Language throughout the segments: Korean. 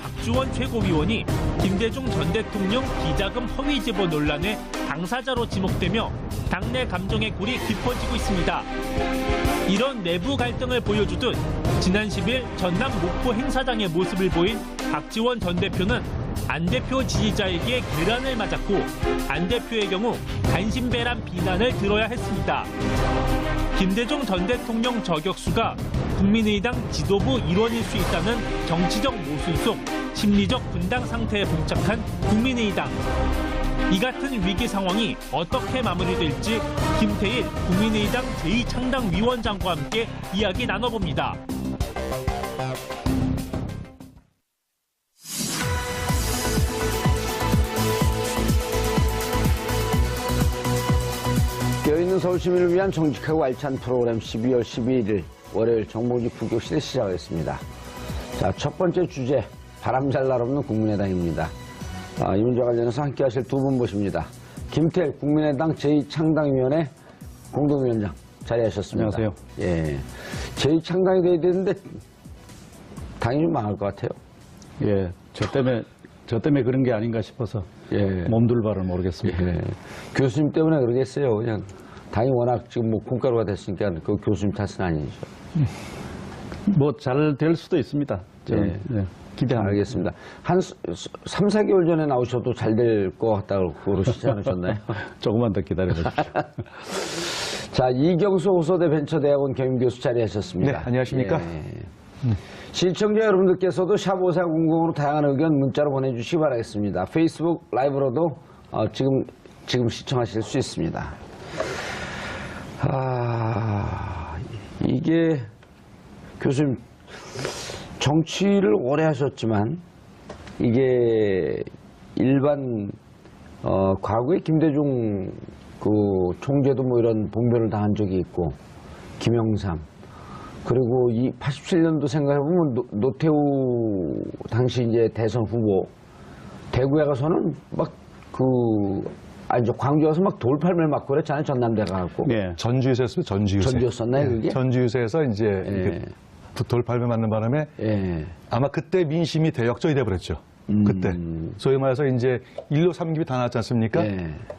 박주원 최고위원이 김대중 전 대통령 비자금 허위 제보 논란의 당사자로 지목되며 당내 감정의 골이 깊어지고 있습니다. 이런 내부 갈등을 보여주듯 지난 10일 전남 목포 행사장의 모습을 보인 박지원 전 대표는 안 대표 지지자에게 계란을 맞았고 안 대표의 경우 간신배란 비난을 들어야 했습니다. 김대중 전 대통령 저격수가 국민의당 지도부 일원일 수 있다는 정치적 모순 속 심리적 분당 상태에 봉착한 국민의당. 이 같은 위기 상황이 어떻게 마무리될지 김태일 국민의당 제2창당위원장과 함께 이야기 나눠봅니다. 깨어있는 서울 시민을 위한 정직하고 알찬 프로그램 12월 12일 월요일 정봉주 품격시대 시작하겠습니다. 자, 첫 번째 주제, 바람잘 날 없는 국민의당입니다. 이 문제와 관련해서 함께 하실 두 분 모십니다. 김태일 국민의당 제2창당위원회 공동위원장 자리하셨습니다. 안녕하세요. 예, 제2창당이 돼야 되는데 당이 좀 망할 것 같아요. 예, 저 때문에 그런 게 아닌가 싶어서 몸둘 바를 모르겠습니다. 예, 교수님 때문에 그러겠어요. 그냥 당이 워낙 지금 뭐 콩가루가 됐으니까 그 교수님 탓은 아니죠. 뭐 잘 될 수도 있습니다. 기대합니다. 알겠습니다. 한 3, 4개월 전에 나오셔도 잘 될 것 같다고 그러시지 않으셨나요? 조금만 더 기다려주십시오. 자, 이경수 호서대 벤처대학원 겸임교수 자리하셨습니다. 네, 안녕하십니까? 예. 시청자 여러분들께서도 샵5400으로 다양한 의견 문자로 보내주시기 바라겠습니다. 페이스북 라이브로도 지금 시청하실 수 있습니다. 이게 교수님 정치를 오래 하셨지만 이게 일반 과거에 김대중 그 총재도 뭐 이런 봉변을 당한 적이 있고 김영삼 그리고 이 87년도 생각해보면 노태우 당시 이제 대선 후보 대구에 가서는 막 광주에 가서 막 돌팔매를 맞고 그랬잖아요. 전남대 가갖고. 네. 전주유세였어요. 전주유세. 전주였었나요, 그게? 전주유세에서 이제 돌팔매 맞는 바람에 아마 그때 민심이 대역전이 돼버렸죠. 그때. 소위 말해서 이제 1로 3급이 다 나왔지 않습니까?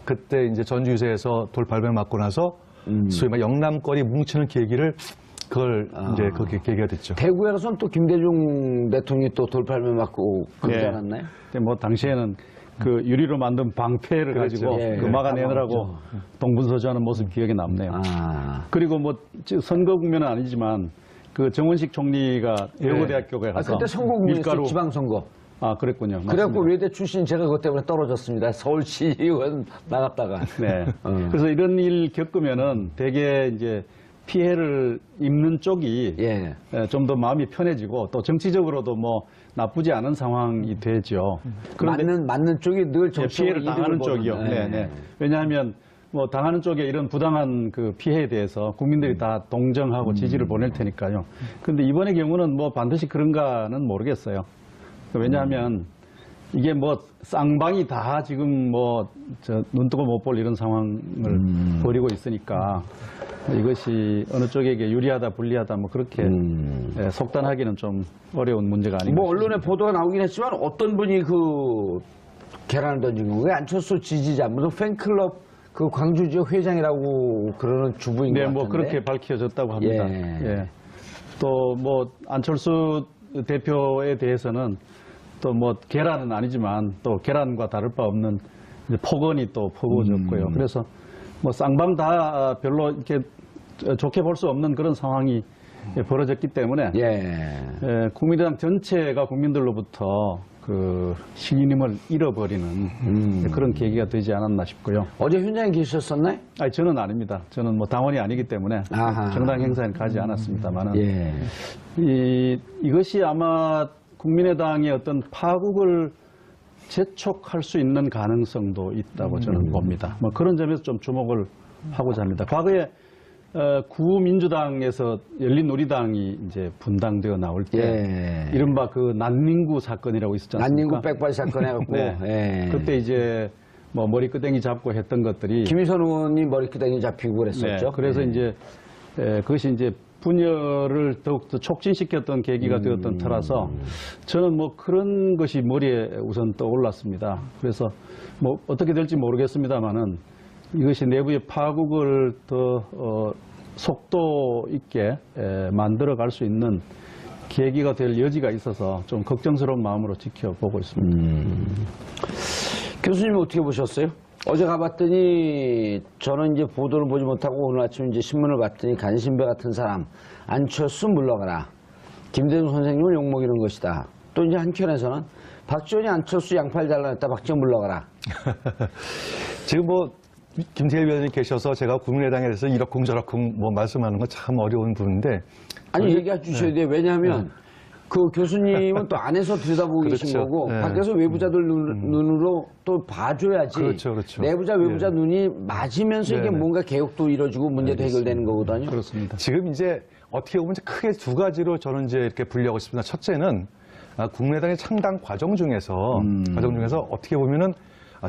그때 이제 전주유세에서 돌팔매 맞고 나서 소위 말 영남권이 뭉치는 계기를 이제 그게 계기가 됐죠. 대구에 가서는 또 김대중 대통령이 또 돌팔매 맞고 그러지 않았나요? 뭐 당시에는 그 유리로 만든 방패를 가지고 그 막아내느라고 동분서주하는 모습 기억에 남네요. 그리고 뭐 선거 국면은 아니지만 그 정원식 총리가 여고대학교에 가서 그때 선거 국면이었어요. 지방선거. 그랬군요. 그래갖고 외대 출신 제가 그것 때문에 떨어졌습니다. 서울시의원 나갔다가. 네. 그래서 이런 일 겪으면은 되게 이제 피해를 입는 쪽이 좀 더 마음이 편해지고 또 정치적으로도 뭐 나쁘지 않은 상황이 되죠. 그런데 맞는 쪽이 늘 피해를 당하는 쪽이요. 왜냐하면 뭐 당하는 쪽에 이런 부당한 그 피해에 대해서 국민들이 다 동정하고 지지를 보낼 테니까요. 그런데 이번의 경우는 뭐 반드시 그런가는 모르겠어요. 왜냐하면 이게 뭐 쌍방이 다 지금 뭐 눈 뜨고 못 볼 이런 상황을 벌이고 있으니까 이것이 어느 쪽에게 유리하다 불리하다 뭐 그렇게 속단하기는 좀 어려운 문제가 아닌가 뭐 언론에 보도가 나오긴 했지만 어떤 분이 그 계란을 던진 건가요? 안철수 지지자 무슨 팬클럽 그 광주 지역 회장이라고 그러는 주부인 것 같은데. 뭐 그렇게 밝혀졌다고 합니다. 또 뭐 안철수 대표에 대해서는 또 뭐 계란은 아니지만 또 계란과 다를 바 없는 이제 폭언이 또 퍼부어졌고요. 그래서 뭐 쌍방 다 별로 이렇게 좋게 볼 수 없는 그런 상황이 벌어졌기 때문에 국민의당 전체가 국민들로부터 그 신임을 잃어버리는 그런 계기가 되지 않았나 싶고요. 어제 현장에 계셨었나요? 아니, 저는 아닙니다. 저는 뭐 당원이 아니기 때문에 정당 행사에는 가지 않았습니다만은 이것이 아마 국민의당의 어떤 파국을 재촉할 수 있는 가능성도 있다고 저는 봅니다. 뭐 그런 점에서 좀 주목을 하고자 합니다. 과거에 구민주당에서 열린우리당이 이제 분당되어 나올 때 이른바 그 난닝구 사건이라고 있었지 않습니까? 난닝구 백발 사건 해갖고 그때 이제 뭐 머리끄댕이 잡고 했던 것들이 김희선 의원이 머리끄댕이 잡히고 그랬었죠. 그래서 이제 그것이 이제 분열을 더욱더 촉진시켰던 계기가 되었던 터라서 저는 뭐 그런 것이 머리에 우선 떠올랐습니다. 그래서 뭐 어떻게 될지 모르겠습니다만은 이것이 내부의 파국을 더 속도 있게 만들어갈 수 있는 계기가 될 여지가 있어서 좀 걱정스러운 마음으로 지켜보고 있습니다. 교수님 어떻게 보셨어요? 어제 가봤더니 저는 이제 보도를 보지 못하고 오늘 아침 이제 신문을 봤더니 간신배 같은 사람 안철수 물러가라. 김대중 선생님을 욕먹이는 것이다. 또 이제 한켠에서는 박지원이 안철수 양팔 잘라냈다. 박지원 물러가라. 지금 뭐 김태일 위원장님 계셔서 제가 국민의당에 대해서 이러쿵저러쿵 뭐 말씀하는 건 참 어려운 부분인데 아니 얘기해 주셔야 돼요. 왜냐하면 그 교수님은 또 안에서 들여다보고 계신 그렇죠. 거고 네. 밖에서 외부자들 눈으로 또 봐줘야지. 그렇죠, 그렇죠. 내부자 외부자 눈이 맞으면서 이게 네네. 뭔가 개혁도 이루어지고 문제도 해결되는 거거든요. 그렇습니다. 지금 이제 어떻게 보면 이제 크게 두 가지로 저는 이제 이렇게 분류하고 싶습니다. 첫째는 국민의당의 창당 과정 중에서 어떻게 보면은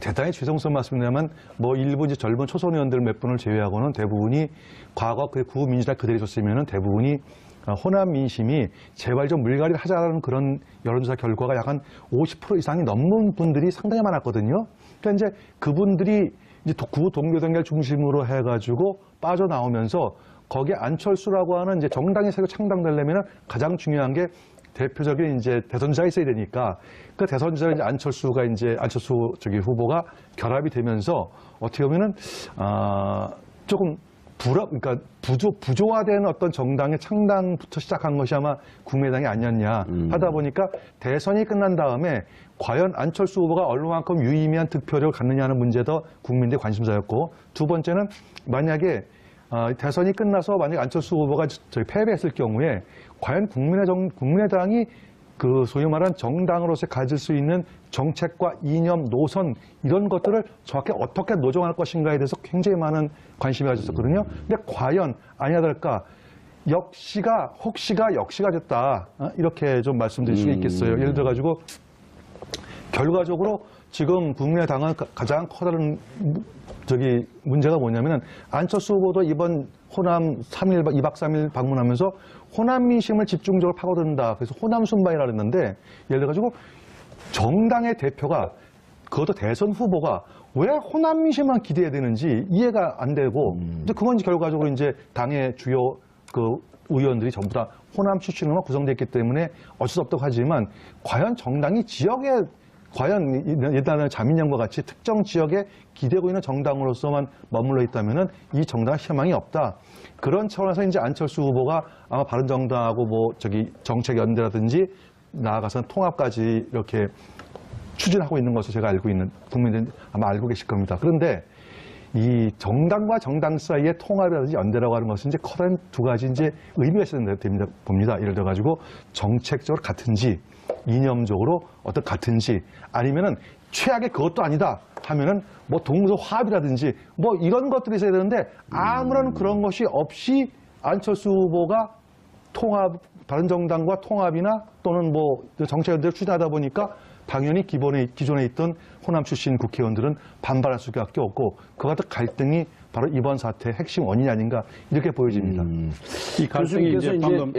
대단히 죄송스러운 말씀이냐면 뭐 일부 이제 젊은 초선 의원들 몇 분을 제외하고는 대부분이 과거 그 구민주당 그대로 있었으면은 대부분이 호남 민심이 제발 좀 물갈이를 하자라는 그런 여론조사 결과가 약 한 50% 이상이 넘는 분들이 상당히 많았거든요. 그러니까 이제 그분들이 이제 구 동교동결 중심으로 해가지고 빠져나오면서 거기에 안철수라고 하는 이제 정당이 새로 창당되려면 가장 중요한 게 대표적인 이제 대선주자가 있어야 되니까 그 대선주자 이제 안철수 후보가 결합이 되면서 어떻게 보면은 조금 그러니까 부조화된 어떤 정당의 창당부터 시작한 것이 아마 국민의당이 아니었냐 하다 보니까 대선이 끝난 다음에 과연 안철수 후보가 얼마만큼 유의미한 득표력을 갖느냐는 문제도 국민들의 관심사였고 두 번째는 만약에 대선이 끝나서 만약 안철수 후보가 패배했을 경우에 과연 국민의당이 그 소위 말한 정당으로서 가질 수 있는 정책과 이념, 노선 이런 것들을 정확히 어떻게 노정할 것인가에 대해서 굉장히 많은 관심이 가졌었거든요. 근데 과연 아니야 될까? 혹시가 됐다. 이렇게 좀 말씀드릴 수 있겠어요. 예를 들어가지고 결과적으로 지금 국민의당은 가장 커다란 문제가 뭐냐면은 안철수 후보도 이번 호남 2박 3일 방문하면서 호남 민심을 집중적으로 파고든다. 그래서 호남 순방이라 했는데 예를 들어가지고 정당의 대표가 그것도 대선 후보가 왜 호남 민심만 기대해야 되는지 이해가 안 되고 근데 그건 이제 결과적으로 이제 당의 주요 그 의원들이 전부 다 호남 출신으로만 구성됐기 때문에 어쩔 수 없다고 하지만 과연 정당이 지역에 과연 예전에 자민련과 같이 특정 지역에 기대고 있는 정당으로서만 머물러 있다면은 이 정당은 희망이 없다. 그런 차원에서 이제 안철수 후보가 아마 바른정당하고 정책연대라든지 나아가서는 통합까지 이렇게 추진하고 있는 것으로 제가 알고 있는 국민들은 아마 알고 계실 겁니다. 그런데 이 정당과 정당 사이의 통합이라든지 연대라고 하는 것은 이제 커다란 두 가지 이제 의미가 있어야 됩니다. 봅니다. 예를 들어가지고 정책적으로 같은지 이념적으로 어떤 같은지 아니면은 최악의 그것도 아니다 하면은 뭐 동서 화합이라든지 뭐 이런 것들이 있어야 되는데 아무런 그런 것이 없이 안철수 후보가 바른정당과 통합이나 또는 뭐 정책연대를 추진하다 보니까 당연히 기존에 있던 호남 출신 국회의원들은 반발할 수밖에 없고 그 같은 갈등이 바로 이번 사태의 핵심 원인이 아닌가 이렇게 보여집니다. 이 갈등이 이제 방금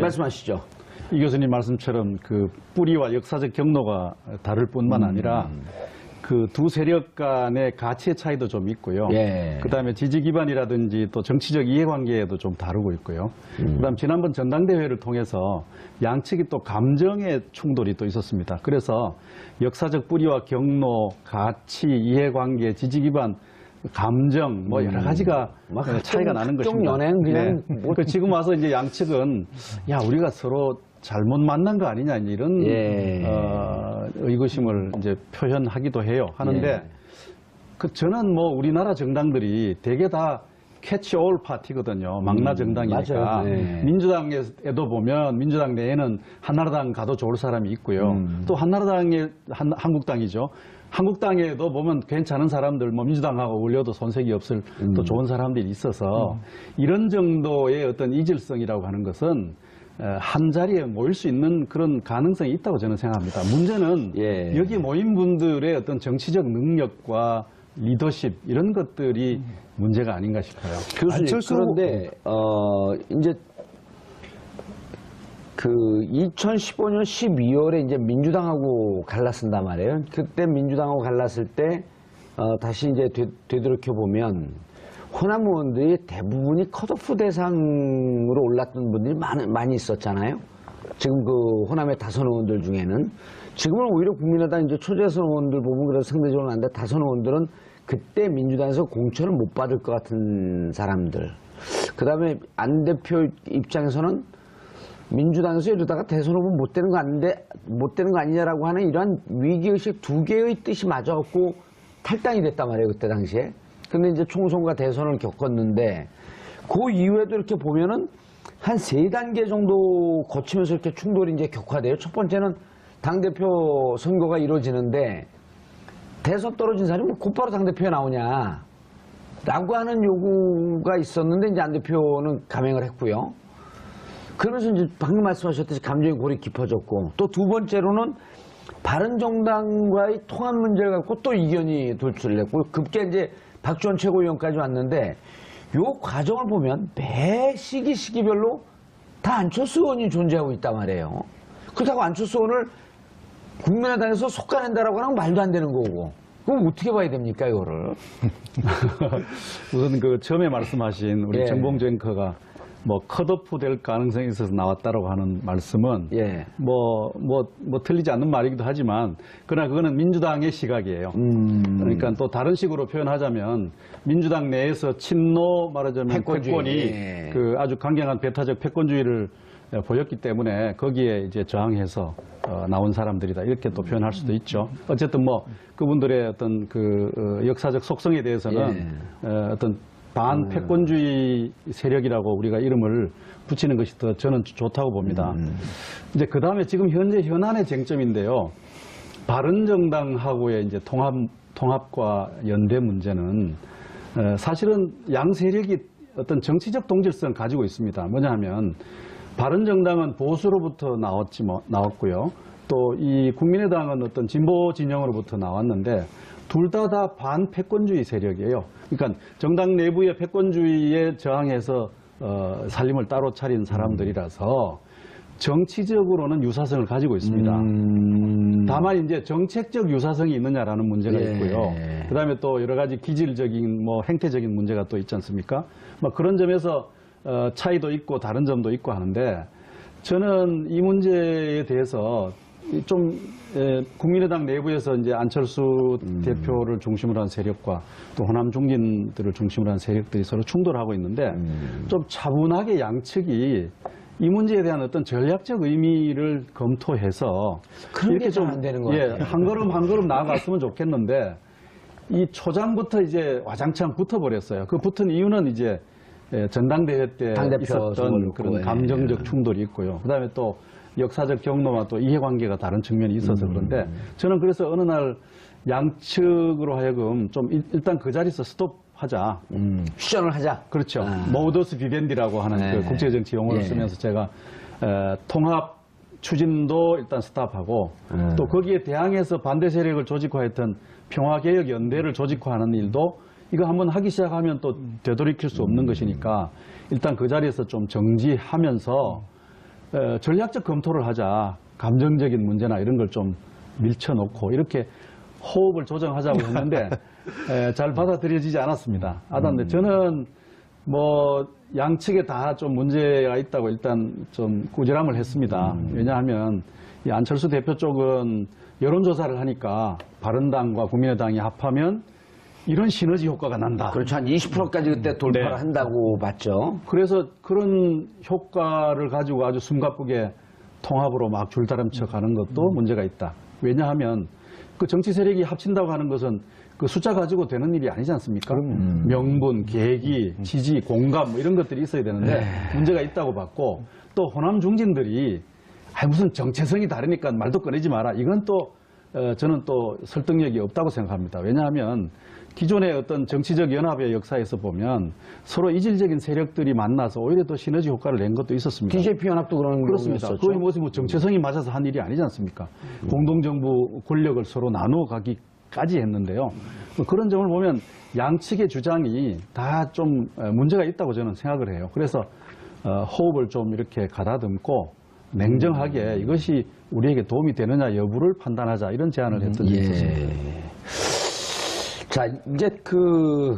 말씀하시죠. 이 교수님 말씀처럼 그 뿌리와 역사적 경로가 다를 뿐만 아니라 그 두 세력 간의 가치의 차이도 좀 있고요. 그다음에 지지 기반이라든지 또 정치적 이해관계에도 좀 다르고 있고요. 그다음 지난번 전당대회를 통해서 양측이 또 감정의 충돌이 또 있었습니다. 그래서 역사적 뿌리와 경로, 가치, 이해관계, 지지 기반, 감정 뭐 여러 가지가 차이가 나는 것입니다. 연행 그냥 그 지금 와서 이제 양측은 야 우리가 서로 잘못 만난 거 아니냐 이런 의구심을 이제 표현하기도 해요. 하는데 저는 뭐 우리나라 정당들이 대개 다 캐치 올 파티거든요. 망라 정당이니까. 민주당에도 보면 민주당 내에는 한나라당 가도 좋을 사람이 있고요. 또 한국당이죠. 한국당에도 보면 괜찮은 사람들, 뭐 민주당하고 어울려도 손색이 없을 또 좋은 사람들이 있어서 이런 정도의 어떤 이질성이라고 하는 것은 한 자리에 모일 수 있는 그런 가능성이 있다고 저는 생각합니다. 문제는 여기 모인 분들의 어떤 정치적 능력과 리더십 이런 것들이 문제가 아닌가 싶어요. 교수님, 그런데 이제 그 2015년 12월에 이제 민주당하고 갈랐단 말이에요. 그때 민주당하고 갈랐을 때 다시 이제 되돌이켜 보면 호남 의원들이 대부분이 컷오프 대상으로 올랐던 분들이 많이 있었잖아요. 지금 그 호남의 다선 의원들 중에는 지금은 오히려 국민의당 이제 초재선 의원들 보면 그래도 상대적으로 난데 다선 의원들은 그때 민주당에서 공천을 못 받을 것 같은 사람들. 그 다음에 안 대표 입장에서는 민주당에서 이러다가 대선 후보 못 되는 거 아니냐라고 하는 이러한 위기의식 두 개의 뜻이 맞아갖고 탈당이 됐단 말이에요, 그때 당시에. 근데 이제 총선과 대선을 겪었는데, 그 이후에도 이렇게 보면은 한 3단계 정도 거치면서 이렇게 충돌이 이제 격화돼요. 첫 번째는 당대표 선거가 이루어지는데, 대선 떨어진 사람이 곧바로 당대표에 나오냐, 라고 하는 요구가 있었는데, 이제 안 대표는 감행을 했고요. 그러면서 이제 방금 말씀하셨듯이 감정의 골이 깊어졌고, 또 두 번째로는 바른정당과의 통합 문제를 갖고 또 이견이 돌출했고, 급게 이제 박지원 최고위원까지 왔는데, 요 과정을 보면 매 시기별로 다 안철수 의원이 존재하고 있단 말이에요. 그렇다고 안철수 의원을 국민의당에서 속아낸다라고 하는 건 말도 안 되는 거고. 그럼 어떻게 봐야 됩니까, 이거를? 우선 그 처음에 말씀하신 우리 정봉주 앵커가 뭐 컷오프 될 가능성이 있어서 나왔다라고 하는 말씀은 뭐 틀리지 않는 말이기도 하지만 그러나 그거는 민주당의 시각이에요. 그러니까 또 다른 식으로 표현하자면 민주당 내에서 친노 말하자면 패권이 그 아주 강경한 배타적 패권주의를 보였기 때문에 거기에 이제 저항해서 나온 사람들이다 이렇게 또 표현할 수도 있죠. 어쨌든 뭐 그분들의 어떤 그 역사적 속성에 대해서는 어떤 반패권주의 세력이라고 우리가 이름을 붙이는 것이 더 저는 좋다고 봅니다. 이제 그 다음에 지금 현재 현안의 쟁점인데요. 바른정당하고의 이제 통합과 연대 문제는 사실은 양 세력이 어떤 정치적 동질성을 가지고 있습니다. 뭐냐 하면 바른정당은 보수로부터 나왔고요. 또 이 국민의당은 어떤 진보 진영으로부터 나왔는데 둘 다 반패권주의 세력이에요. 그러니까 정당 내부의 패권주의에 저항해서 살림을 따로 차린 사람들이라서 정치적으로는 유사성을 가지고 있습니다. 다만 이제 정책적 유사성이 있느냐라는 문제가 있고요. 그다음에 또 여러 가지 기질적인 뭐 행태적인 문제가 또 있지 않습니까? 뭐 그런 점에서 차이도 있고 다른 점도 있고 하는데 저는 이 문제에 대해서 좀 국민의당 내부에서 이제 안철수 대표를 중심으로 한 세력과 또 호남 중진들을 중심으로 한 세력들이 서로 충돌하고 있는데 좀 차분하게 양측이 이 문제에 대한 어떤 전략적 의미를 검토해서 이렇게 좀 안 되는 것 같아요. 한 걸음 한 걸음 나아갔으면 좋겠는데 이 초장부터 이제 와장창 붙어버렸어요. 그 붙은 이유는 이제 전당대회 때 있었던 그런 감정적 충돌이 있고요. 그다음에 또 역사적 경로와 또 이해관계가 다른 측면이 있어서 그런데 저는 그래서 어느 날 양측으로 하여금 좀 일단 그 자리에서 스톱하자. 휴전을 하자. 그렇죠. 모더스 비벤디라고 하는 그 국제정치 용어를 쓰면서 제가 통합 추진도 일단 스탑하고 또 거기에 대항해서 반대 세력을 조직화했던 평화개혁연대를 조직화하는 일도 이거 한번 하기 시작하면 또 되돌이킬 수 없는 것이니까 일단 그 자리에서 좀 정지하면서 전략적 검토를 하자. 감정적인 문제나 이런 걸 좀 밀쳐놓고 이렇게 호흡을 조정하자고 했는데 잘 받아들여지지 않았습니다. 근데 저는 뭐 양측에 다 좀 문제가 있다고 일단 좀 꾸지람을 했습니다. 왜냐하면 이 안철수 대표 쪽은 여론조사를 하니까 바른당과 국민의당이 합하면 이런 시너지 효과가 난다. 그렇죠. 한 20%까지 그때 돌파를 한다고 봤죠. 그래서 그런 효과를 가지고 아주 숨가쁘게 통합으로 막 줄다름쳐 가는 것도 문제가 있다. 왜냐하면 그 정치 세력이 합친다고 하는 것은 그 숫자 가지고 되는 일이 아니지 않습니까? 명분, 계기, 지지, 공감 뭐 이런 것들이 있어야 되는데 문제가 있다고 봤고 또 호남 중진들이 무슨 정체성이 다르니까 말도 꺼내지 마라. 이건 또 저는 또 설득력이 없다고 생각합니다. 왜냐하면 기존의 어떤 정치적 연합의 역사에서 보면 서로 이질적인 세력들이 만나서 오히려 더 시너지 효과를 낸 것도 있었습니다. DJP 연합도 그런 그렇습니다. 그게 뭐 정체성이 맞아서 한 일이 아니지 않습니까? 공동정부 권력을 서로 나누어 가기까지 했는데요. 그런 점을 보면 양측의 주장이 다 좀 문제가 있다고 저는 생각을 해요. 그래서 호흡을 좀 이렇게 가다듬고 냉정하게 이것이 우리에게 도움이 되느냐 여부를 판단하자 이런 제안을 했던 적이 있었습니다. 자, 이제 그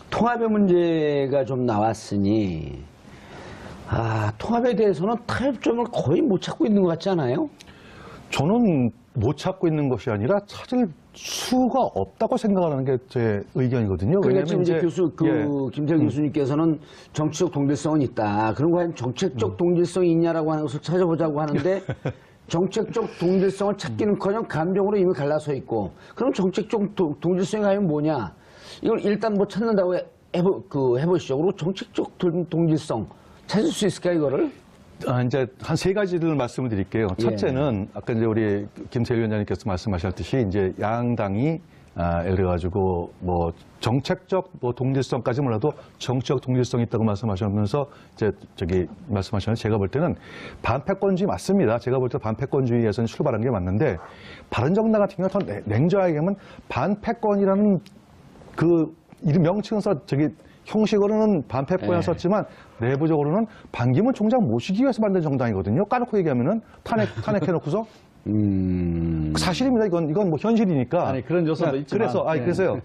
통합의 문제가 좀 나왔으니 통합에 대해서는 타협점을 거의 못 찾고 있는 것 같지 않아요? 저는 못 찾고 있는 것이 아니라 찾을 수가 없다고 생각하는 게 제 의견이거든요. 그러니까 지금 이제 왜냐면 김태형 교수님께서는 정치적 동질성은 있다. 그런 거 아니면 정책적 동질성이 있냐라고 하는 것을 찾아보자고 하는데 정책적 동질성을 찾기는커녕 감정으로 이미 갈라서 있고 그럼 정책적 동질성이 가면 뭐냐? 이걸 일단 뭐 찾는다고 해보시죠. 그리고 정책적 동질성 찾을 수 있을까 이거를? 이제 한 세 가지를 말씀을 드릴게요. 첫째는 아까 이제 우리 김세일 위원장님께서 말씀하셨듯이 이제 양당이 예를 들어가지고 뭐 정책적 뭐 동질성까지 몰라도 정치적 동질성이 있다고 말씀하시면서 이제 말씀하셨는데 제가 볼 때는 반패권주의 맞습니다. 제가 볼 때 반패권주의에서는 출발한 게 맞는데 바른정당 같은 경우는 더 냉정하게 하면 반패권이라는 그 이름 명칭에서 형식으로는 반패권을 썼지만 내부적으로는 반기문 총장 모시기 위해서 만든 정당이거든요. 까놓고 얘기하면은 탄핵해놓고서 사실입니다. 이건 뭐 현실이니까. 아니 그런 요소도 있지만. 그래서요.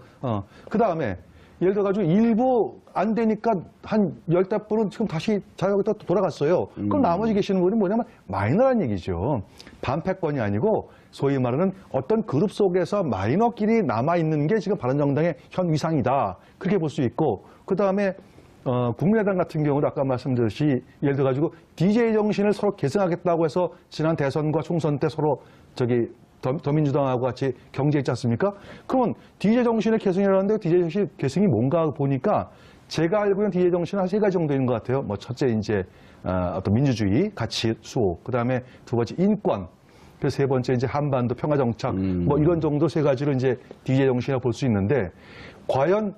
그 다음에 예를 들어가지고 일부 안 되니까 한 10대분은 지금 다시 자유하게 또 돌아갔어요. 그럼 나머지 계시는 분은 뭐냐면 마이너란 얘기죠. 반패권이 아니고 소위 말하는 어떤 그룹 속에서 마이너끼리 남아있는 게 지금 바른정당의 현 위상이다. 그렇게 볼 수 있고 그 다음에 국민의당 같은 경우도 아까 말씀드렸듯이 예를 들어가지고 DJ 정신을 서로 계승하겠다고 해서 지난 대선과 총선 때 서로 더민주당하고 같이 경제했지 않습니까? 그러면 DJ 정신의 계승이라는데 DJ 정신 계승이 뭔가 보니까 제가 알고 있는 DJ 정신은 한 세 가지 정도 있는 것 같아요. 뭐 첫째 이제 어떤 민주주의, 가치 수호, 그 다음에 두 번째 인권, 그래서 세 번째 이제 한반도 평화 정착, 뭐 이런 정도 세 가지로 이제 DJ 정신이라고 볼 수 있는데 과연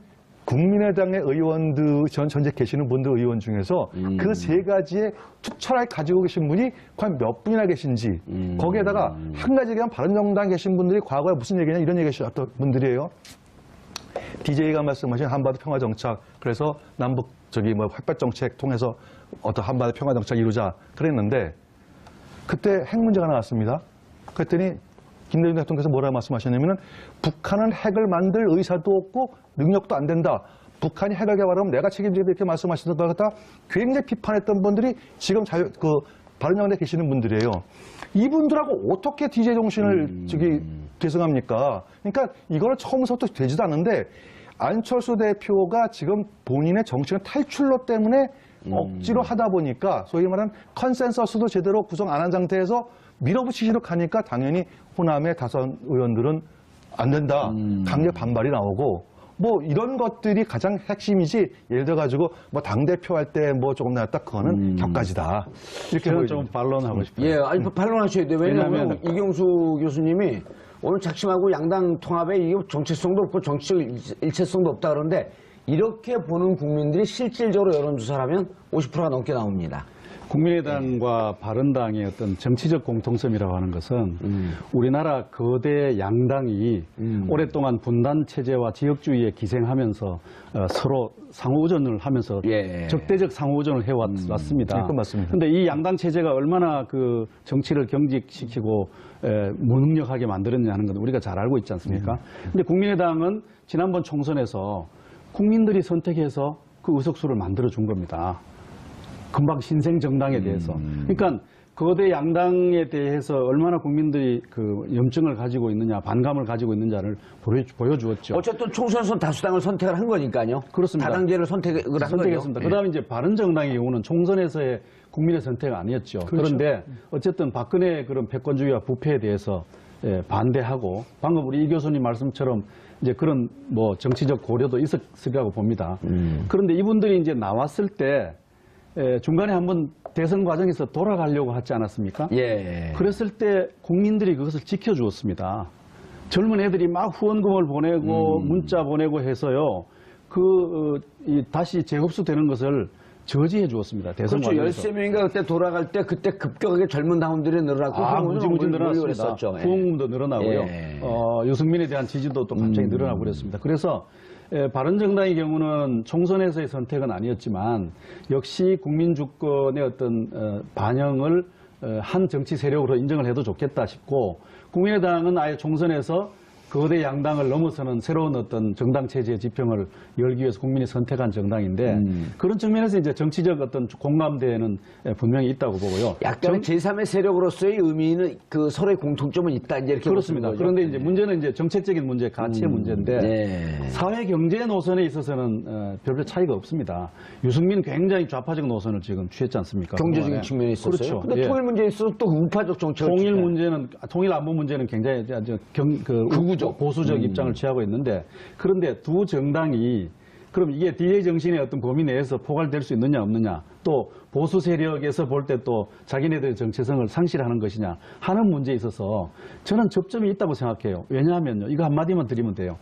국민의당의 의원들 전체 계시는 분들 의원 중에서 그 세 가지의 투철하게 가지고 계신 분이 과연 몇 분이나 계신지 거기에다가 한 가지 얘기하면 바른정당 계신 분들이 과거에 무슨 얘기냐 이런 얘기 하셨던 분들이에요. DJ가 말씀하신 한반도 평화 정착 그래서 남북 뭐 햇볕 정책 통해서 어떤 한반도 평화 정착 이루자 그랬는데 그때 핵 문제가 나왔습니다. 그랬더니 김대중 대통령께서 뭐라고 말씀하셨냐면은 북한은 핵을 만들 의사도 없고 능력도 안 된다. 북한이 핵을 개발하면 내가 책임지겠다 이렇게 말씀하시던 걸 갖다 굉장히 비판했던 분들이 지금 바른정당에 계시는 분들이에요. 이분들하고 어떻게 DJ 정신을 계승합니까? 그러니까 이거는 처음부터 되지도 않는데 안철수 대표가 지금 본인의 정치적 탈출로 때문에 억지로 하다 보니까 소위 말하는 컨센서스도 제대로 구성 안 한 상태에서 밀어붙이시러 가니까 당연히 호남의 다선 의원들은 안 된다. 강력 반발이 나오고 뭐 이런 것들이 가장 핵심이지 예를 들어가지고 뭐 당대표 할 때 뭐 조금 나왔다 그거는 격가지다. 이렇게 저는 좀 반론하고 싶어요. 아니 반론하셔야 돼요. 왜냐하면 이경수 교수님이 오늘 작심하고 양당 통합에 이게 정체성도 없고 정치적 일체성도 없다 그러는데 이렇게 보는 국민들이 실질적으로 여론조사를 하면 50%가 넘게 나옵니다. 국민의당과 바른당의 어떤 정치적 공통점이라고 하는 것은 우리나라 거대 양당이 오랫동안 분단 체제와 지역주의에 기생하면서 서로 상호의존을 하면서 적대적 상호의존을 해왔습니다. 맞습니다. 그런데 이 양당 체제가 얼마나 그 정치를 경직시키고 무능력하게 만들었냐는 건 우리가 잘 알고 있지 않습니까? 그런데 국민의당은 지난번 총선에서 국민들이 선택해서 그 의석수를 만들어준 겁니다. 금방 신생 정당에 대해서. 그러니까 거대 양당에 대해서 얼마나 국민들이 그 염증을 가지고 있느냐, 반감을 가지고 있느냐를 보여주었죠. 어쨌든 총선에서 다수당을 선택을 한 거니까요. 그렇습니다. 다당제를 선택했습니다. 그다음에 이제 바른정당의 경우는 총선에서의 국민의 선택은 아니었죠. 그렇죠. 그런데 어쨌든 박근혜의 그런 패권주의와 부패에 대해서 반대하고 방금 우리 이 교수님 말씀처럼 이제 그런 뭐 정치적 고려도 있었으리라고 봅니다. 그런데 이분들이 이제 나왔을 때 중간에 한번 대선 과정에서 돌아가려고 하지 않았습니까? 그랬을 때 국민들이 그것을 지켜주었습니다. 젊은 애들이 막 후원금을 보내고 문자 보내고 해서요. 다시 재흡수되는 것을 저지해 주었습니다. 대선 그렇죠. 과정에서. 13명인가 그때 돌아갈 때 그때 급격하게 젊은 당원들이 늘어났고 무지무지 늘어났습니다. 후원금도 늘어나고요. 유승민에 대한 지지도 또 갑자기 늘어나고 그랬습니다. 그래서 바른정당의 경우는 총선에서의 선택은 아니었지만 역시 국민주권의 어떤 반영을 한 정치 세력으로 인정을 해도 좋겠다 싶고 국민의당은 아예 총선에서 거대 양당을 넘어서는 새로운 어떤 정당 체제의 지평을 열기 위해서 국민이 선택한 정당인데 그런 측면에서 이제 정치적 어떤 공감대는 분명히 있다고 보고요. 약간의 제3의 세력으로서의 의미는 그 서로의 공통점은 있다 이제 이렇게 그렇습니다. 보시는 거죠? 그런데 이제 문제는 이제 정책적인 문제, 가치의 문제인데 네. 사회 경제 노선에 있어서는 별별 차이가 없습니다. 유승민 굉장히 좌파적 노선을 지금 취했지 않습니까? 경제적인 그동안에. 측면이 있었어요. 그렇죠. 근데 예. 통일 문제에 있어서 또 우파적 정책을 통일 취해. 문제는 통일 안보 문제는 굉장히 아주 극우적. 보수적 입장을 취하고 있는데 그런데 두 정당이 그럼 이게 DA 정신의 어떤 범위 내에서 포괄될 수 있느냐 없느냐 또 보수 세력에서 볼 때 또 자기네들의 정체성을 상실하는 것이냐 하는 문제에 있어서 저는 접점이 있다고 생각해요. 왜냐하면요. 이거 한마디만 드리면 돼요.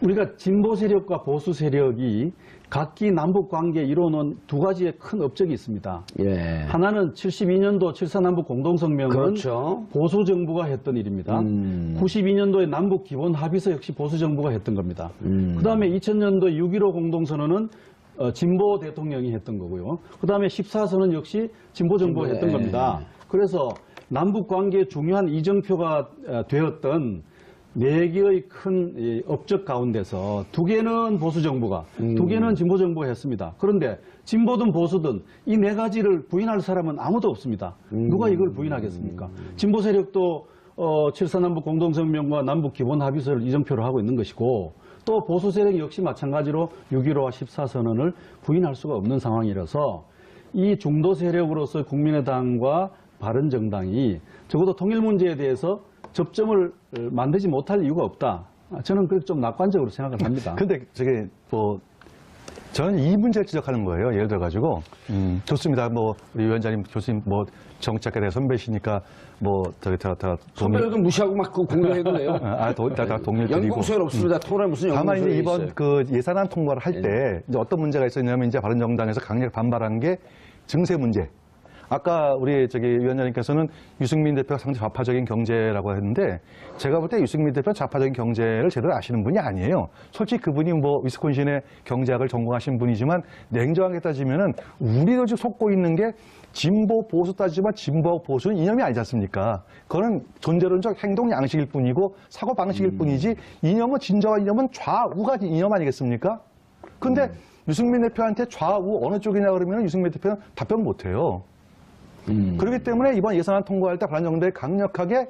우리가 진보 세력과 보수 세력이 각기 남북 관계에 이루어놓은 두 가지의 큰 업적이 있습니다. 예. 하나는 72년도 7.4남북 공동성명은 그렇죠. 보수 정부가 했던 일입니다. 92년도에 남북 기본 합의서 역시 보수 정부가 했던 겁니다. 그다음에 2000년도 6.15 공동선언은 진보 대통령이 했던 거고요. 그다음에 14선언 역시 진보 정부가 했던 겁니다. 그래서 남북 관계에 중요한 이정표가 되었던 4개의 큰 업적 가운데서 2개는 보수 정부가, 2개는 진보 정부가 했습니다. 그런데 진보든 보수든 이 4가지를 부인할 사람은 아무도 없습니다. 누가 이걸 부인하겠습니까? 진보 세력도 7.4남북 공동성명과 남북 기본 합의서를 이정표로 하고 있는 것이고 또 보수 세력 역시 마찬가지로 6.15와 14선언을 부인할 수가 없는 상황이라서 이 중도 세력으로서 국민의당과 바른정당이 적어도 통일 문제에 대해서 접점을 만들지 못할 이유가 없다. 저는 그렇게 좀 낙관적으로 생각을 합니다. 근데 저게 저는 이 문제를 지적하는 거예요. 예를 들어가지고 좋습니다. 우리 위원장님 교수님 정치학에 대해 선배시니까 다 선배도 무시하고 막 공격해도 돼요. 다 동료들이고. 연공소열 없습니다. 토론에 무슨 다만 이제 연공소열이 이번 있어요. 그 예산안 통과를 할 때 이제 어떤 문제가 있었냐면 이제 바른정당에서 강력히 반발한 게 증세 문제. 아까 우리 위원장님께서는 유승민 대표가 상당히 좌파적인 경제라고 했는데 제가 볼 때 유승민 대표는 좌파적인 경제를 제대로 아시는 분이 아니에요. 솔직히 그분이 위스콘신의 경제학을 전공하신 분이지만 냉정하게 따지면은 우리도 지금 속고 있는 게 진보 보수 따지지만 진보하고 보수는 이념이 아니지 않습니까? 그거는 존재론적 행동 양식일 뿐이고 사고 방식일 뿐이지 이념은 진정한 이념은 좌우가 이념 아니겠습니까? 근데 유승민 대표한테 좌우 어느 쪽이냐 그러면 유승민 대표는 답변 못 해요. 그렇기 때문에 이번 예산안 통과할 때 바른정당이 강력하게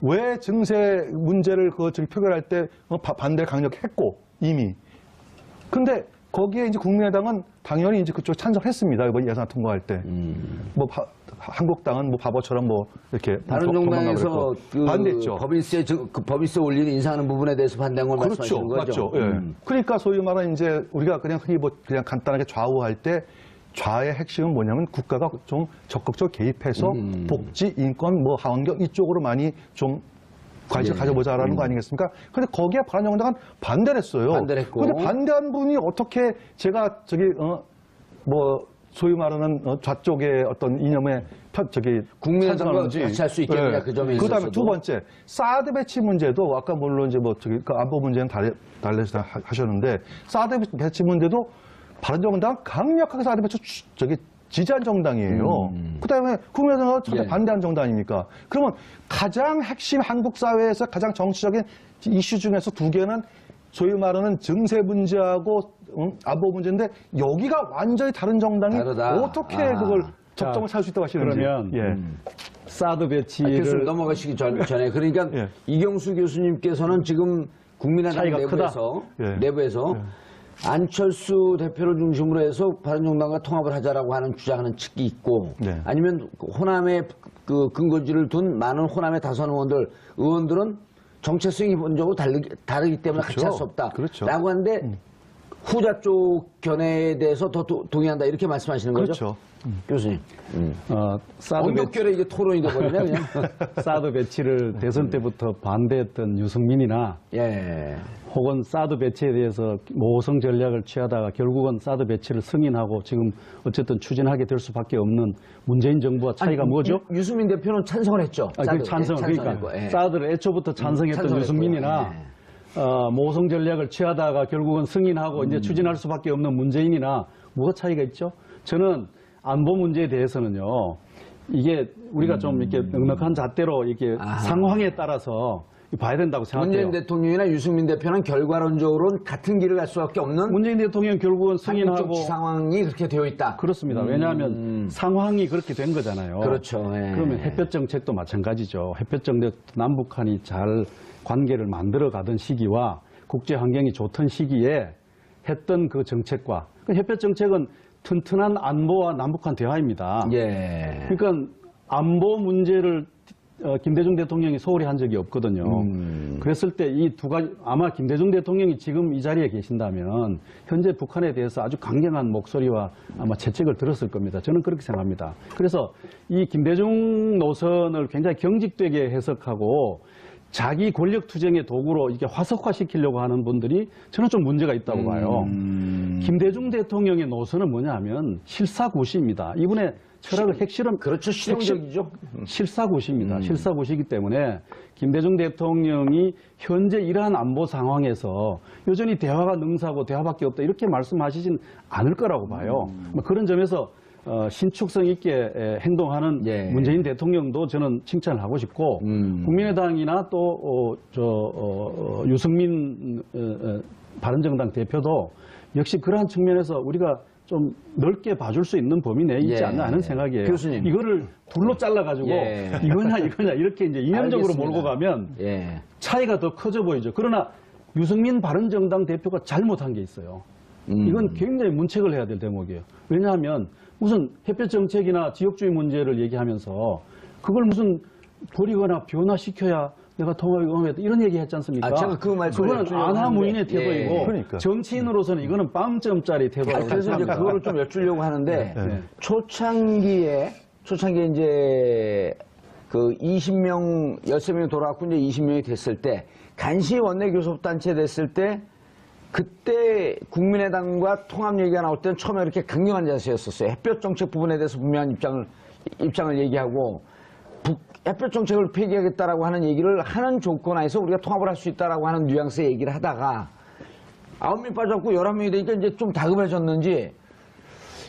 왜 증세 문제를 표결할 때 반대를 강력히 했고 이미. 근데 거기에 이제 국민의당은 당연히 이제 그쪽 찬성했습니다. 이번 예산안 통과할 때. 한국당은 바보처럼 이렇게 바른정당에서 반대했죠. 법인세 올리는 인상하는 부분에 대해서 반대한 걸 말씀하시는 거죠? 맞죠. 예. 그러니까 소위 말하는 이제 우리가 그냥 흔히 그냥 간단하게 좌우할 때 좌의 핵심은 뭐냐면 국가가 좀 적극적으로 개입해서 복지, 인권, 환경 이쪽으로 많이 좀 관심을 가져보자라는 거 아니겠습니까? 그런데 거기에 바른정당은 반대를 했어요. 반대를 했고. 그런데 반대한 분이 어떻게 제가 소위 말하는 좌쪽의 어떤 이념에 국민의당과 같이 할 수 있겠느냐 그 점에 있어서도. 그다음에 두 번째 사드 배치 문제도 아까 물론 이제 그 안보 문제는 달래서 하셨는데 사드 배치 문제도 바른정당 강력하게 사드 배치 지지한 정당이에요. 그다음에 국민의당은 전혀 반대한 정당 아닙니까? 그러면 가장 핵심 한국 사회에서 가장 정치적인 이슈 중에서 2개는 소위 말하는 증세 문제하고 안보 문제인데 여기가 완전히 다른 정당이 다르다. 어떻게 그걸 접점을 살 수 있다고 하시는지. 그러면 사드 배치를 교수님 넘어가시기 전에 그러니까 예. 이경수 교수님께서는 지금 국민의당 내부에서 안철수 대표를 중심으로 해서 바른정당과 통합을 하자라고 하는 주장하는 측이 있고 아니면 호남의 그 근거지를 둔 많은 호남의 다선 의원들은 정체성이 기본적으로 다르기 때문에 같이 할 수 없다. 라고 하는데 후자 쪽 견해에 대해서 더 동의한다 이렇게 말씀하시는 거죠? 그렇죠. 교수님. 사드 언격결에 이게 토론이 돼버리네 그냥. 사드 배치를 대선 때부터 반대했던 유승민이나 혹은 사드 배치에 대해서 모성 전략을 취하다가 결국은 사드 배치를 승인하고 지금 어쨌든 추진하게 될 수밖에 없는 문재인 정부와 차이가 뭐죠? 유승민 대표는 찬성을 했죠. 그러니까 사드를 애초부터 찬성했던 유승민이나 모성 전략을 취하다가 결국은 승인하고 이제 추진할 수밖에 없는 문재인이나 뭐가 차이가 있죠? 저는 안보 문제에 대해서는요. 이게 우리가 좀 이렇게 넉넉한 잣대로 이렇게 상황에 따라서 봐야 된다고 생각해요. 문재인 대통령이나 유승민 대표는 결과론적으로는 같은 길을 갈 수밖에 없는 문재인 대통령 결국은 승인하고 상황이 그렇게 되어 있다. 그렇습니다. 왜냐하면 상황이 그렇게 된 거잖아요. 그렇죠. 예. 그러면 햇볕 정책도 마찬가지죠. 햇볕 정책 남북한이 잘 관계를 만들어 가던 시기와 국제 환경이 좋던 시기에 했던 그 정책과 그 햇볕 정책은 튼튼한 안보와 남북한 대화입니다. 예. 그러니까 안보 문제를 김대중 대통령이 소홀히 한 적이 없거든요. 그랬을 때 이 두 가지 아마 김대중 대통령이 지금 이 자리에 계신다면 현재 북한에 대해서 아주 강경한 목소리와 아마 채찍을 들었을 겁니다. 저는 그렇게 생각합니다. 그래서 이 김대중 노선을 굉장히 경직되게 해석하고 자기 권력 투쟁의 도구로 이렇게 화석화시키려고 하는 분들이 저는 좀 문제가 있다고 봐요. 김대중 대통령의 노선은 뭐냐 하면 실사구시입니다. 이분의 철학의 핵실은 그렇죠. 실용적이죠. 실사구시입니다. 실사구시이기 때문에 김대중 대통령이 현재 이러한 안보 상황에서 여전히 대화가 능사고 대화밖에 없다 이렇게 말씀하시진 않을 거라고 봐요. 그런 점에서 신축성 있게 행동하는 예. 문재인 대통령도 저는 칭찬을 하고 싶고 국민의당이나 또 유승민 바른정당 대표도 역시 그러한 측면에서 우리가 좀 넓게 봐줄 수 있는 범위 내에 있지 예. 않나 하는 생각이에요. 교수님. 이거를 둘로 잘라가지고 예. 이거냐 이렇게 이제 이념적으로 알겠습니다. 몰고 가면 예. 차이가 더 커져 보이죠. 그러나 유승민 바른정당 대표가 잘못한 게 있어요. 이건 굉장히 문책을 해야 될 대목이에요. 왜냐하면 무슨 햇볕 정책이나 지역주의 문제를 얘기하면서 그걸 무슨 버리거나 변화시켜야 내가 통합이 응하겠다 이런 얘기 했지 않습니까? 제가 그 말씀을 그거는 여쭈려고 안하무인의 하는데. 태도이고 예. 그러니까. 정치인으로서는 이거는 빵점짜리 태도라고 그래서 이제 생각합니다. 그거를 좀 여쭈려고 하는데 네. 초창기에 이제 그 20명, 13명이 돌아왔고 이제 20명이 됐을 때 간시 원내교섭단체 됐을 때 그때 국민의당과 통합 얘기가 나올 때는 처음에 이렇게 강경한 자세였었어요. 햇볕 정책 부분에 대해서 분명한 입장을 얘기하고 햇볕 정책을 폐기하겠다라고 하는 얘기를 하는 조건 하에서 우리가 통합을 할 수 있다라고 하는 뉘앙스의 얘기를 하다가 9명이 빠졌고 11명이 되니까 이제 좀 다급해졌는지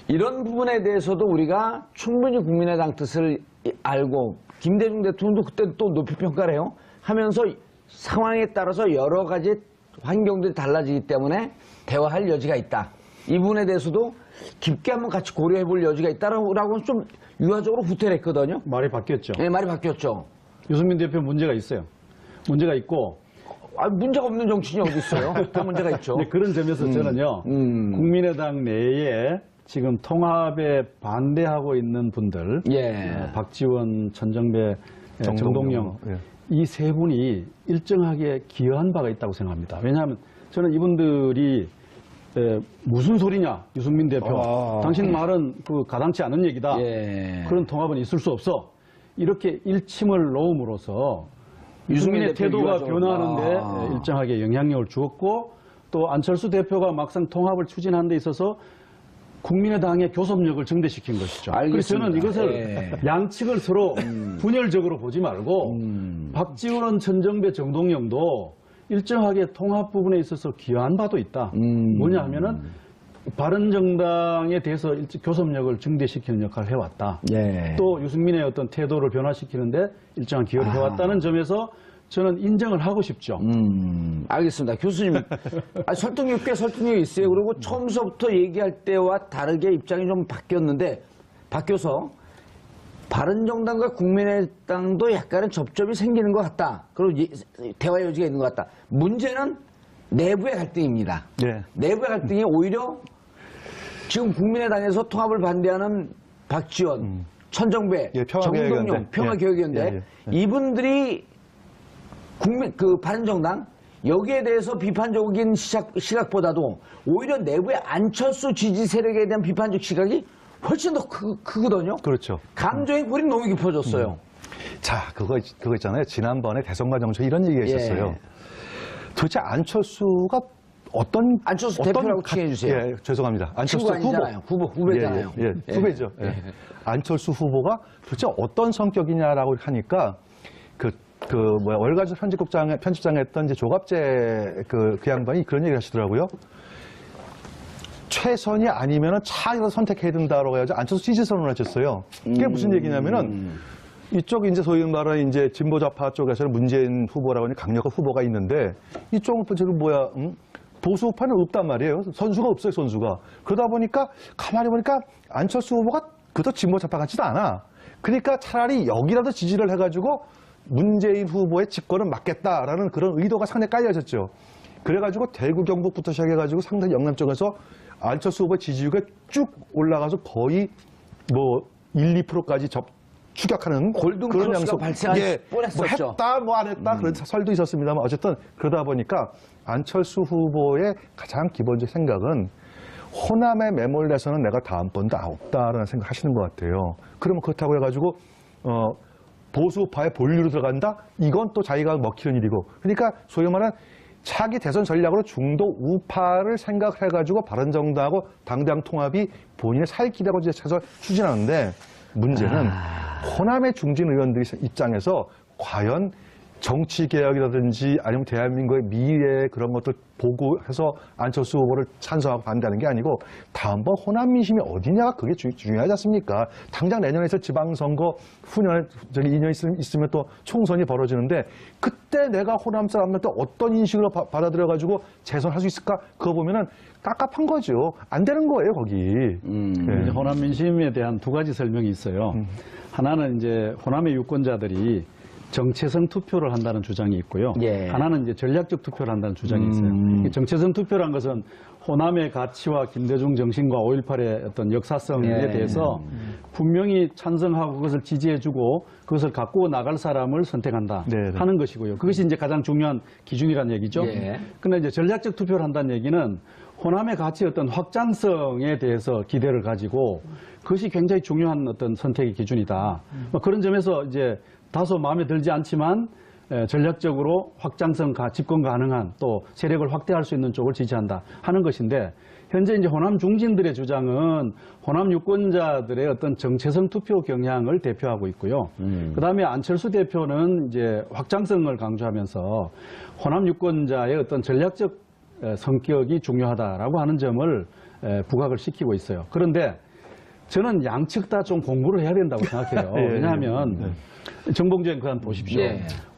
이런 부분에 대해서도 우리가 충분히 국민의당 뜻을 알고 김대중 대통령도 그때 또 높이 평가를 해요. 하면서 상황에 따라서 여러 가지 환경들이 달라지기 때문에 대화할 여지가 있다. 이 부분에 대해서도 깊게 한번 같이 고려해 볼 여지가 있다라고 좀 유화적으로 후퇴를 했거든요. 말이 바뀌었죠. 네, 말이 바뀌었죠. 유승민 대표 문제가 있어요. 문제가 있고 문제가 없는 정치인이 어디 있어요? 다 문제가 있죠. 근데 그런 점에서 저는요. 국민의당 내에 지금 통합에 반대하고 있는 분들 예. 박지원, 천정배, 정동영 예. 이 세 분이 일정하게 기여한 바가 있다고 생각합니다. 왜냐하면 저는 이분들이 무슨 소리냐 유승민 대표 당신 말은 그 가당치 않은 얘기다. 예. 그런 통합은 있을 수 없어. 이렇게 일침을 놓음으로써 유승민의 대표 태도가 유화적으로. 변화하는데 일정하게 영향력을 주었고 또 안철수 대표가 막상 통합을 추진하는 데 있어서 국민의당의 교섭력을 증대시킨 것이죠. 그래서 저는 이것을 양측을 서로 분열적으로 보지 말고 박지원, 천정배, 정동영도 일정하게 통합 부분에 있어서 기여한 바도 있다. 뭐냐 하면은 바른정당에 대해서 교섭력을 증대시키는 역할을 해왔다. 예. 또 유승민의 어떤 태도를 변화시키는데 일정한 기여를 해왔다는 점에서 저는 인정을 하고 싶죠. 알겠습니다. 교수님, 설득력 꽤 설득력이 있어요. 그리고 처음서부터 얘기할 때와 다르게 입장이 좀 바뀌어서 바른정당과 국민의당도 약간의 접점이 생기는 것 같다. 그리고 대화 여지가 있는 것 같다. 문제는 내부의 갈등입니다. 예. 내부의 갈등이 오히려 지금 국민의당에서 통합을 반대하는 박지원, 천정배, 예, 정동영, 평화개혁연대 이분들이 바른정당 여기에 대해서 비판적인 시각보다도 오히려 내부의 안철수 지지 세력에 대한 비판적 시각이 훨씬 더 크거든요. 그렇죠. 감정의 골이 너무 깊어졌어요. 자, 그거 있잖아요. 지난번에 대선과 정책 이런 얘기가 있었어요. 예. 도대체 안철수가 안철수 대표라고 칭해 주세요. 예, 죄송합니다. 안철수 친구 아니잖아요. 후배잖아요. 예, 후배죠. 예. 안철수 후보가 도대체 어떤 성격이냐라고 하니까 월가족 편집장에 했던 이제 조갑재 그 양반이 그런 얘기를 하시더라고요. 최선이 아니면은 차라리 선택해야 된다라고 해가지고 안철수 지지 선언을 하셨어요. 이게 무슨 얘기냐면은 이쪽 이제 소위 말하는 이제 진보 좌파 쪽에서는 문재인 후보라고 하는 강력한 후보가 있는데 이쪽은 또 지금 보수 우파는 없단 말이에요. 선수가 없어요, 선수가. 그러다 보니까 가만히 보니까 안철수 후보가 그도 진보 좌파 같지도 않아. 그러니까 차라리 여기라도 지지를 해가지고 문재인 후보의 집권을 막겠다라는 그런 의도가 상당히 깔려졌죠. 그래가지고 대구 경북부터 시작해가지고 상당히 영남 쪽에서 안철수 후보의 지지율이 쭉 올라가서 거의 뭐 1, 2%까지 추격하는 그런 양상 발생할 뻔했었죠. 뭐 했다, 뭐 안 했다 그런 설도 있었습니다만 어쨌든 그러다 보니까 안철수 후보의 가장 기본적 생각은 호남에 매몰돼서는 내가 다음번도 없다라는 생각 하시는 것 같아요. 그러면 그렇다고 해가지고 보수파의 본류로 들어간다? 이건 또 자기가 먹히는 일이고. 그러니까 소위 말하는 차기 대선 전략으로 중도 우파를 생각해가지고 바른정당하고 당대당 통합이 본인의 살 길이라고 해서 추진하는데 문제는 호남의 중진 의원들의 입장에서 과연 정치개혁이라든지 아니면 대한민국의 미래 그런 것들 보고 해서 안철수 후보를 찬성하고 반대하는 게 아니고 다음번 호남 민심이 어디냐가 그게 중요하지 않습니까? 당장 내년에 있을 지방선거 후년에 2년 있으면 또 총선이 벌어지는데 그때 내가 호남 사람한테 어떤 인식으로 받아들여가지고 재선할 수 있을까? 그거 보면은 깝깝한 거죠. 안 되는 거예요, 거기. 네. 호남 민심에 대한 두 가지 설명이 있어요. 하나는 이제 호남의 유권자들이 정체성 투표를 한다는 주장이 있고요. 예. 하나는 이제 전략적 투표를 한다는 주장이 있어요. 정체성 투표란 것은 호남의 가치와 김대중 정신과 5.18의 어떤 역사성에 대해서 분명히 찬성하고 그것을 지지해주고 그것을 갖고 나갈 사람을 선택한다 하는 것이고요. 그것이 이제 가장 중요한 기준이라는 얘기죠. 그런데 이제 전략적 투표를 한다는 얘기는 호남의 가치의 어떤 확장성에 대해서 기대를 가지고 그것이 굉장히 중요한 어떤 선택의 기준이다. 그런 점에서 이제 다소 마음에 들지 않지만 전략적으로 확장성, 집권 가능한 또 세력을 확대할 수 있는 쪽을 지지한다 하는 것인데 현재 이제 호남 중진들의 주장은 호남 유권자들의 어떤 정체성 투표 경향을 대표하고 있고요. 그다음에 안철수 대표는 이제 확장성을 강조하면서 호남 유권자의 어떤 전략적 성격이 중요하다라고 하는 점을 부각을 시키고 있어요. 그런데 저는 양측 다 좀 공부를 해야 된다고 생각해요. 왜냐하면 정봉주님 그한 보십시오.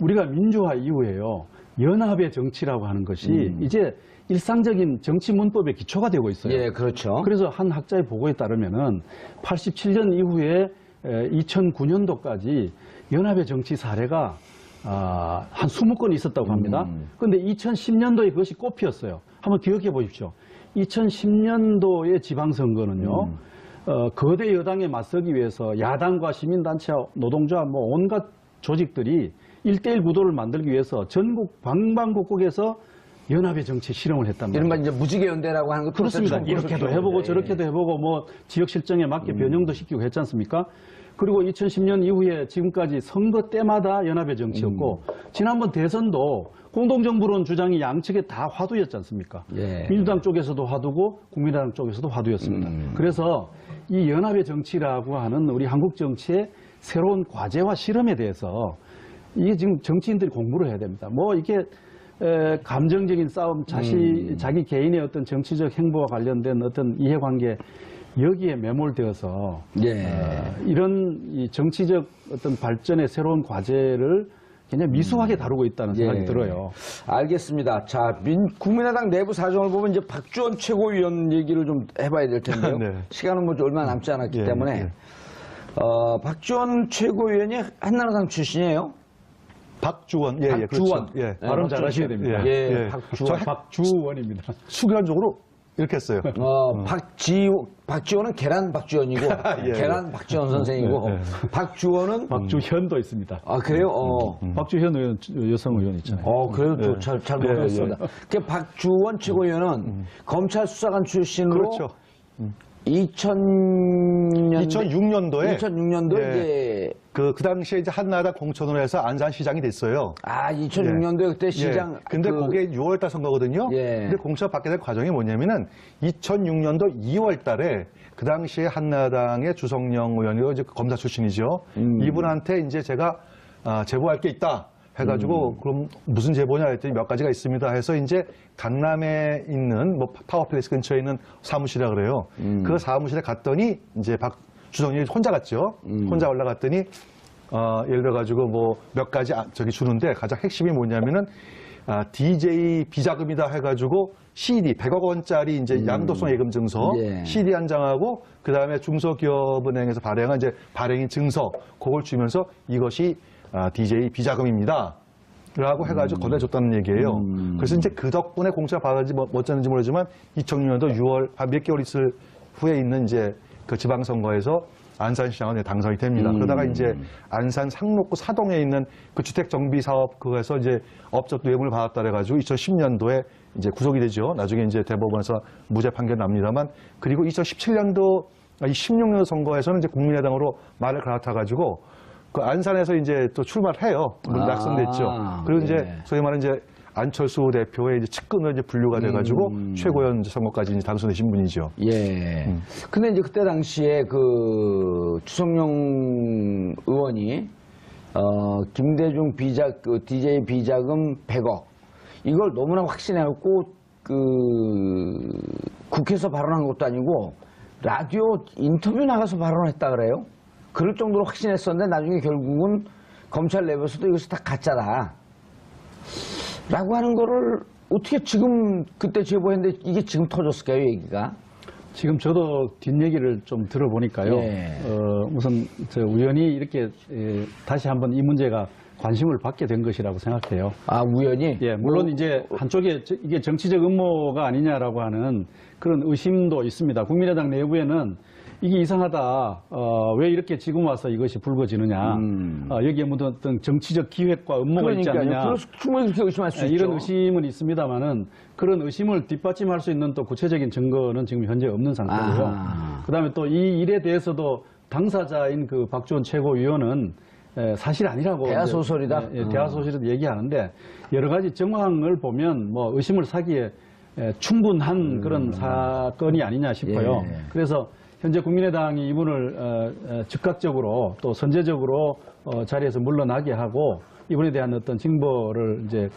우리가 민주화 이후에요. 연합의 정치라고 하는 것이 이제 일상적인 정치 문법의 기초가 되고 있어요. 예, 그렇죠. 그래서 한 학자의 보고에 따르면은 87년 이후에 2009년도까지 연합의 정치 사례가 한 20건 있었다고 합니다. 그런데 2010년도에 그것이 꽃피었어요. 한번 기억해 보십시오. 2010년도의 지방선거는요. 거대 여당에 맞서기 위해서 야당과 시민단체와 노동자 뭐 온갖 조직들이 1대1 구도를 만들기 위해서 전국 방방곡곡에서 연합의 정치 실험을 했단 말이에요. 이른바 이제 무지개 연대라고 하는 거 그렇습니다. 이렇게도 해보고 저렇게도 해보고 뭐 지역 실정에 맞게 변형도 시키고 했지 않습니까? 그리고 2010년 이후에 지금까지 선거 때마다 연합의 정치였고 지난번 대선도 공동정부론 주장이 양측에 다 화두였지 않습니까? 민주당 쪽에서도 화두고 국민의당 쪽에서도 화두였습니다. 그래서 이 연합의 정치라고 하는 우리 한국 정치의 새로운 과제와 실험에 대해서 이게 지금 정치인들이 공부를 해야 됩니다. 뭐 이게 감정적인 싸움, 자기 개인의 어떤 정치적 행보와 관련된 어떤 이해관계 여기에 매몰되어서 이런 이 정치적 어떤 발전의 새로운 과제를 굉장히 미숙하게 다루고 있다는 생각이 들어요. 알겠습니다. 자, 국민의당 내부 사정을 보면 이제 박주원 최고위원 얘기를 좀 해봐야 될 텐데요. 시간은 뭐 얼마 남지 않았기 때문에 박주원 최고위원이 한나라당 출신이에요. 박주원, 박주원. 그렇죠. 발음 잘하셔야 됩니다. 박주원입니다. 수교적으로 이렇게 했어요. 박지원은 계란 박지원이고, 계란 박지원 선생이고, 박주원은 박주현도 있습니다. 아, 그래요? 박주현 의원, 여성 의원 있잖아요. 그래도 잘 모르겠습니다. 그 박주원 최고위원은 검찰 수사관 출신으로. 그렇죠. 2006년도에 이제 그 당시에 이제 한나라당 공천으로 해서 안산시장이 됐어요. 2006년도에 그때 시장. 근데 그게 6월달 선거거든요. 근데 공천 받게 된 과정이 뭐냐면은 2006년도 2월달에 그 당시에 한나라당의 주성영 의원이고 이제 검사 출신이죠. 이분한테 이제 제가 제보할 게 있다 해가지고 그럼 무슨 제보냐 했더니 몇 가지가 있습니다 해서 이제 강남에 있는 뭐 타워플레이스 근처에 있는 사무실이라 그래요. 그 사무실에 갔더니 이제 주성이 혼자 갔죠. 혼자 올라갔더니 예를 들어가지고 뭐 몇 가지 저기 주는데 가장 핵심이 뭐냐면은 DJ 비자금이다 해가지고 CD 100억 원짜리 이제 양도성 예금 증서 예. CD 한 장하고 그 다음에 중소기업은행에서 발행한 이제 발행인 증서 그걸 주면서 이것이 DJ 비자금입니다. 라고 해가지고 건네줬다는 얘기예요. 그래서 이제 그 덕분에 공짜 받았는지 뭐 어쩌는지 모르지만 2006년도 6월 한 몇 개월 있을 후에 있는 이제 그 지방선거에서 안산시장은 당선이 됩니다. 그러다가 이제 안산 상록구 사동에 있는 그 주택정비사업 그거에서 이제 업적 뇌물을 받았다 그래가지고 2010년도에 이제 구속이 되죠. 나중에 이제 대법원에서 무죄 판결 납니다만 그리고 2017년도 16년 선거에서는 이제 국민의당으로 말을 갈아타가지고 그 안산에서 이제 또 출마를 해요. 낙선됐죠. 그리고 이제 소위 말하는 이제 안철수 대표의 이제 측근으로 이제 분류가 돼가지고 최고위원 선거까지 이제 당선되신 분이죠. 예. 근데 이제 그때 당시에 그 주성용 의원이 김대중 DJ 비자금 100억 이걸 너무나 확신해갖고 그 국회에서 발언한 것도 아니고 라디오 인터뷰 나가서 발언했다 그래요. 그럴 정도로 확신했었는데 나중에 결국은 검찰 내부에서도 이것이 다 가짜다. 라고 하는 거를 어떻게 지금 그때 제보했는데 이게 지금 터졌을까요, 얘기가? 지금 저도 뒷얘기를 좀 들어보니까요. 예. 우선 저 우연히 이렇게 다시 한번 이 문제가 관심을 받게 된 것이라고 생각해요. 아, 우연히? 예, 물론 이제 한쪽에 이게 정치적 음모가 아니냐라고 하는 그런 의심도 있습니다. 국민의당 내부에는 이게 이상하다. 왜 이렇게 지금 와서 이것이 불거지느냐. 여기에 묻은 어떤 정치적 기획과 음모가 있지 않느냐. 그래서 충분히 그렇게 의심할 수 있죠. 이런 의심은 있습니다만은 그런 의심을 뒷받침할 수 있는 또 구체적인 증거는 지금 현재 없는 상태고요. 그다음에 또 이 일에 대해서도 당사자인 그 박지원 최고위원은 사실 아니라고 대하소설이다. 대하소설이다 얘기하는데 여러 가지 정황을 보면 뭐 의심을 사기에 충분한 그런 사건이 아니냐 싶어요. 예. 그래서 현재 국민의당이 이분을 즉각적으로 또 선제적으로 자리에서 물러나게 하고 이분에 대한 어떤 징벌을 이제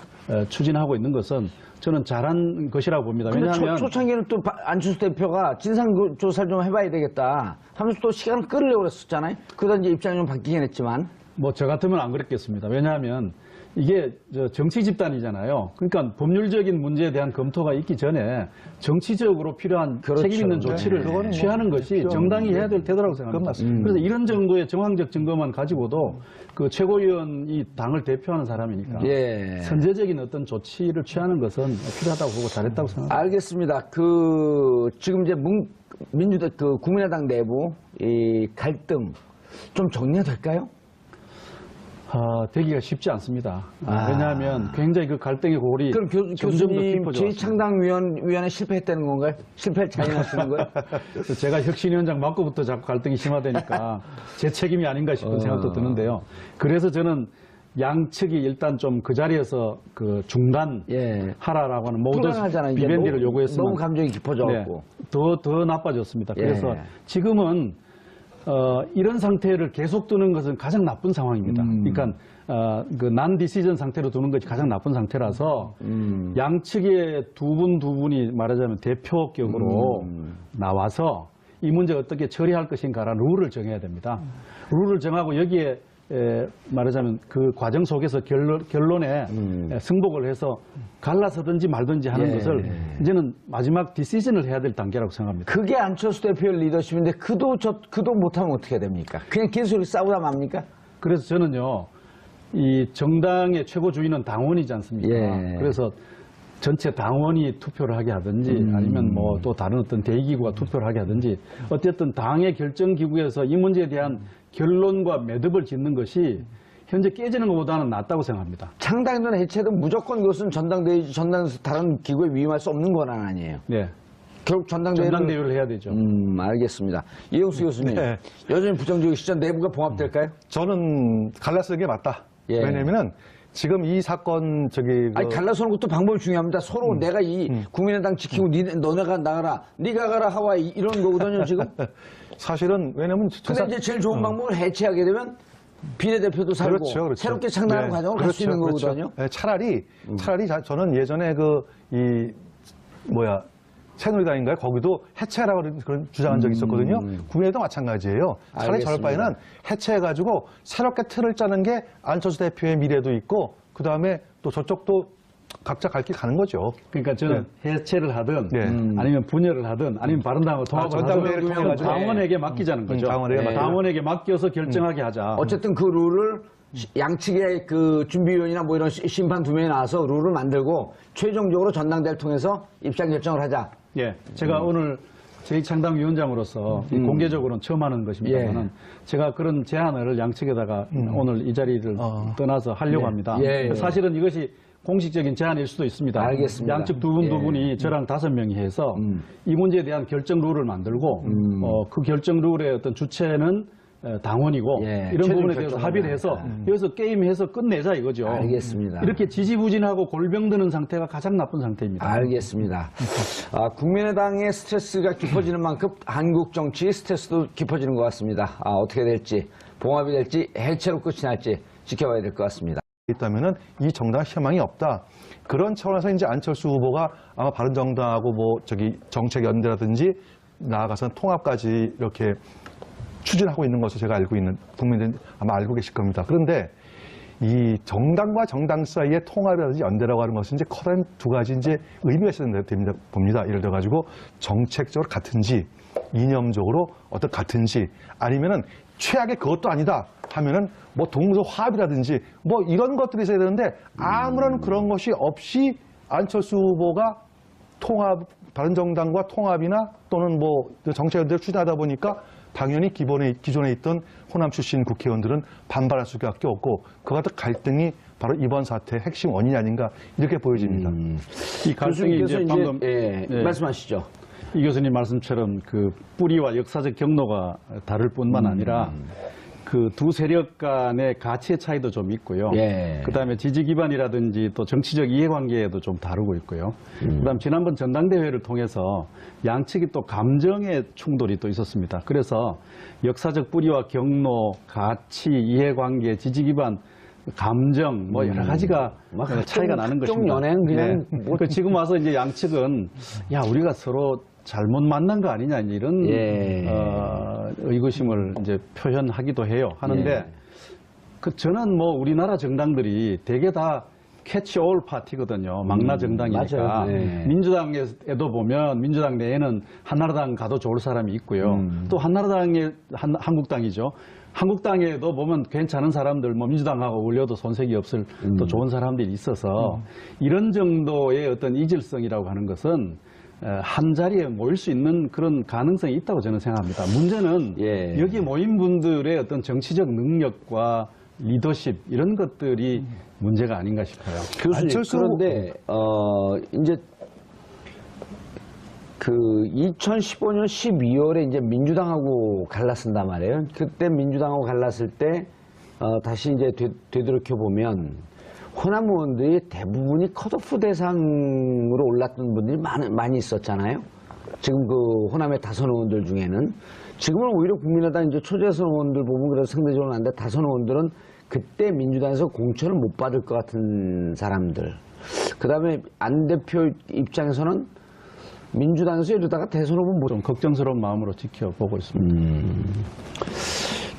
추진하고 있는 것은 저는 잘한 것이라고 봅니다. 근데 왜냐하면 초창기에는 또 안철수 대표가 진상조사를 좀 해봐야 되겠다 하면서 또 시간을 끌으려고 그랬었잖아요. 그러다 이제 입장이 좀 바뀌긴 했지만. 뭐 저 같으면 안 그랬겠습니다. 왜냐하면 이게 정치 집단이잖아요. 그러니까 법률적인 문제에 대한 검토가 있기 전에 정치적으로 필요한 그렇죠. 책임 있는 조치를 취하는 것이 정당이 해야 될 태도라고 생각합니다. 그래서 이런 정도의 정황적 증거만 가지고도 그 최고위원이 당을 대표하는 사람이니까 예. 선제적인 어떤 조치를 취하는 것은 필요하다고 보고 잘했다고 생각합니다. 알겠습니다. 지금 이제 민주당 국민의당 내부 이 갈등 좀 정리가 될까요? 되기가 쉽지 않습니다. 왜냐하면 굉장히 그 갈등의 골이 그럼 점점 더 교수님 깊어져 왔습니다. 재창당위원회 실패했다는 건가요? 실패를 자인하시는 거예요? 그래서 제가 혁신위원장 맡고부터 자꾸 갈등이 심화되니까 제 책임이 아닌가 싶은 생각도 드는데요. 그래서 저는 양측이 일단 좀 그 자리에서 그 중단하라라고 하는 모든 비밴디를 요구했으면 너무 감정이 깊어져갖고 더 나빠졌습니다. 예. 그래서 지금은 이런 상태를 계속 두는 것은 가장 나쁜 상황입니다. 그러니까 그 난 디시전 상태로 두는 것이 가장 나쁜 상태라서 양측의 두 분이 말하자면 대표격으로 나와서 이 문제를 어떻게 처리할 것인가라는 룰을 정해야 됩니다. 룰을 정하고 여기에 말하자면 그 과정 속에서 결론에 승복을 해서 갈라서든지 말든지 하는 것을 이제는 마지막 디시전을 해야 될 단계라고 생각합니다. 그게 안철수 대표의 리더십인데 그도 못하면 어떻게 됩니까? 그냥 계속 싸우다 맙니까? 그래서 저는요, 이 정당의 최고주의는 당원이지 않습니까? 예. 그래서 전체 당원이 투표를 하게 하든지 아니면 뭐 또 다른 어떤 대의기구가 투표를 하게 하든지 어쨌든 당의 결정기구에서 이 문제에 대한 결론과 매듭을 짓는 것이 현재 깨지는 것보다는 낫다고 생각합니다. 창당이든 해체든 무조건 그것은 전당에서 다른 기구에 위임할 수 없는 권한 아니에요. 네. 결국 전당대회를 해야 되죠. 알겠습니다. 이영수 교수님, 네. 여전히 부정적이시죠? 내부가 봉합될까요? 저는 갈라쓰는 게 맞다. 예. 왜냐면은 지금 이 사건 아니 갈라서는 것도 방법이 중요합니다. 서로 내가 이 국민의당 지키고 너네가 나가라, 네가 가라 하와이 이런 거거든요 지금. 사실은 왜냐면 근데 이제 제일 좋은 방법은 해체하게 되면 비례대표도 살고 그렇죠, 그렇죠. 새롭게 창당하는 과정을 갈 수 있는 거거든요. 네, 차라리 저는 예전에 새누리당인가요? 거기도 해체하라고 그런 주장한 적이 있었거든요. 국민의도 마찬가지예요. 차라리 저럴 바에는 해체해가지고 새롭게 틀을 짜는 게 안철수 대표의 미래도 있고 그 다음에 또 저쪽도 각자 갈 길 가는 거죠. 그러니까 저는 해체를 하든 아니면 분열을 하든 아니면 바른당하고 통합을 하든 당원에게 맡기자는 거죠. 당원에게 맡겨서 결정하게 하자. 어쨌든 그 룰을 양측의 그 준비위원이나 뭐 이런 심판 두 명이 나와서 룰을 만들고 최종적으로 전당대회를 통해서 입장 결정을 하자. 예, 제가 오늘 제2창당위원장으로서 공개적으로는 처음 하는 것입니다만 제가 그런 제안을 양측에다가 오늘 이 자리를 떠나서 하려고 합니다. 사실은 이것이 공식적인 제안일 수도 있습니다. 알겠습니다. 양측 두 분이 저랑 5명이 해서 이 문제에 대한 결정 룰을 만들고 그 결정 룰의 어떤 주체는 당원이고 이런 부분에 대해서 합의를 해서 여기서 게임해서 끝내자 이거죠. 알겠습니다. 이렇게 지지부진하고 골병드는 상태가 가장 나쁜 상태입니다. 알겠습니다. 국민의당의 스트레스가 깊어지는 만큼 한국 정치의 스트레스도 깊어지는 것 같습니다. 어떻게 될지, 봉합이 될지, 해체로 끝이 날지 지켜봐야 될 것 같습니다. 있다면은 이 정당 희망이 없다. 그런 차원에서 이제 안철수 후보가 아마 바른정당하고 정책연대라든지 나아가서는 통합까지 이렇게 추진하고 있는 것으로 제가 알고 있는 국민들은 아마 알고 계실 겁니다. 그런데 이 정당과 정당 사이의 통합이라든지 연대라고 하는 것은 이제 커다란 두 가지 이제 의미가 있어야 됩니다. 봅니다. 예를 들어 가지고 정책적으로 같은지 이념적으로 어떤 같은지 아니면은 최악의 그것도 아니다 하면은 뭐 동서 화합이라든지 뭐 이런 것들이 있어야 되는데 아무런 그런 것이 없이 안철수 후보가 바른정당과 통합이나 또는 뭐 정책연대를 추진하다 보니까 당연히 기존에 있던 호남 출신 국회의원들은 반발할 수밖에 없고 그 같은 갈등이 바로 이번 사태의 핵심 원인이 아닌가 이렇게 보여집니다. 이 갈등이 이제 방금 말씀하시죠. 이 교수님 말씀처럼 그 뿌리와 역사적 경로가 다를 뿐만 아니라 그 두 세력 간의 가치의 차이도 좀 있고요. 그다음에 지지 기반이라든지 또 정치적 이해관계도 좀 다르고 있고요. 그다음 지난번 전당대회를 통해서 양측이 또 감정의 충돌이 또 있었습니다. 그래서 역사적 뿌리와 경로, 가치, 이해관계, 지지 기반, 감정 뭐 여러 가지가 차이가 나는 것입니다. 연행 그냥 지금 와서 이제 양측은 야 우리가 서로 잘못 만난 거 아니냐 이런 의구심을 이제 표현하기도 해요. 하는데 저는 뭐 우리나라 정당들이 대개 다 캐치 올 파티거든요. 망라 정당이니까. 민주당에도 보면 민주당 내에는 한나라당 가도 좋을 사람이 있고요. 또 한국당이죠. 한국당에도 보면 괜찮은 사람들, 뭐 민주당하고 어울려도 손색이 없을 또 좋은 사람들이 있어서 이런 정도의 어떤 이질성이라고 하는 것은 한 자리에 모일 수 있는 그런 가능성이 있다고 저는 생각합니다. 문제는 여기 모인 분들의 어떤 정치적 능력과 리더십 이런 것들이 문제가 아닌가 싶어요. 교수님, 그런데 이제 그 2015년 12월에 이제 민주당하고 갈랐단 말이에요. 그때 민주당하고 갈랐을 때 다시 이제 되돌이켜 보면 호남 의원들이 대부분이 컷오프 대상으로 올랐던 분들이 많이 있었잖아요. 지금 그 호남의 다선 의원들 중에는 지금은 오히려 국민의당 이제 초재선 의원들 보면 그래도 상대적으로 난데 다선 의원들은 그때 민주당에서 공천을 못 받을 것 같은 사람들. 그 다음에 안 대표 입장에서는 민주당에서 이러다가 대선 후보 좀 걱정스러운 마음으로 지켜보고 있습니다.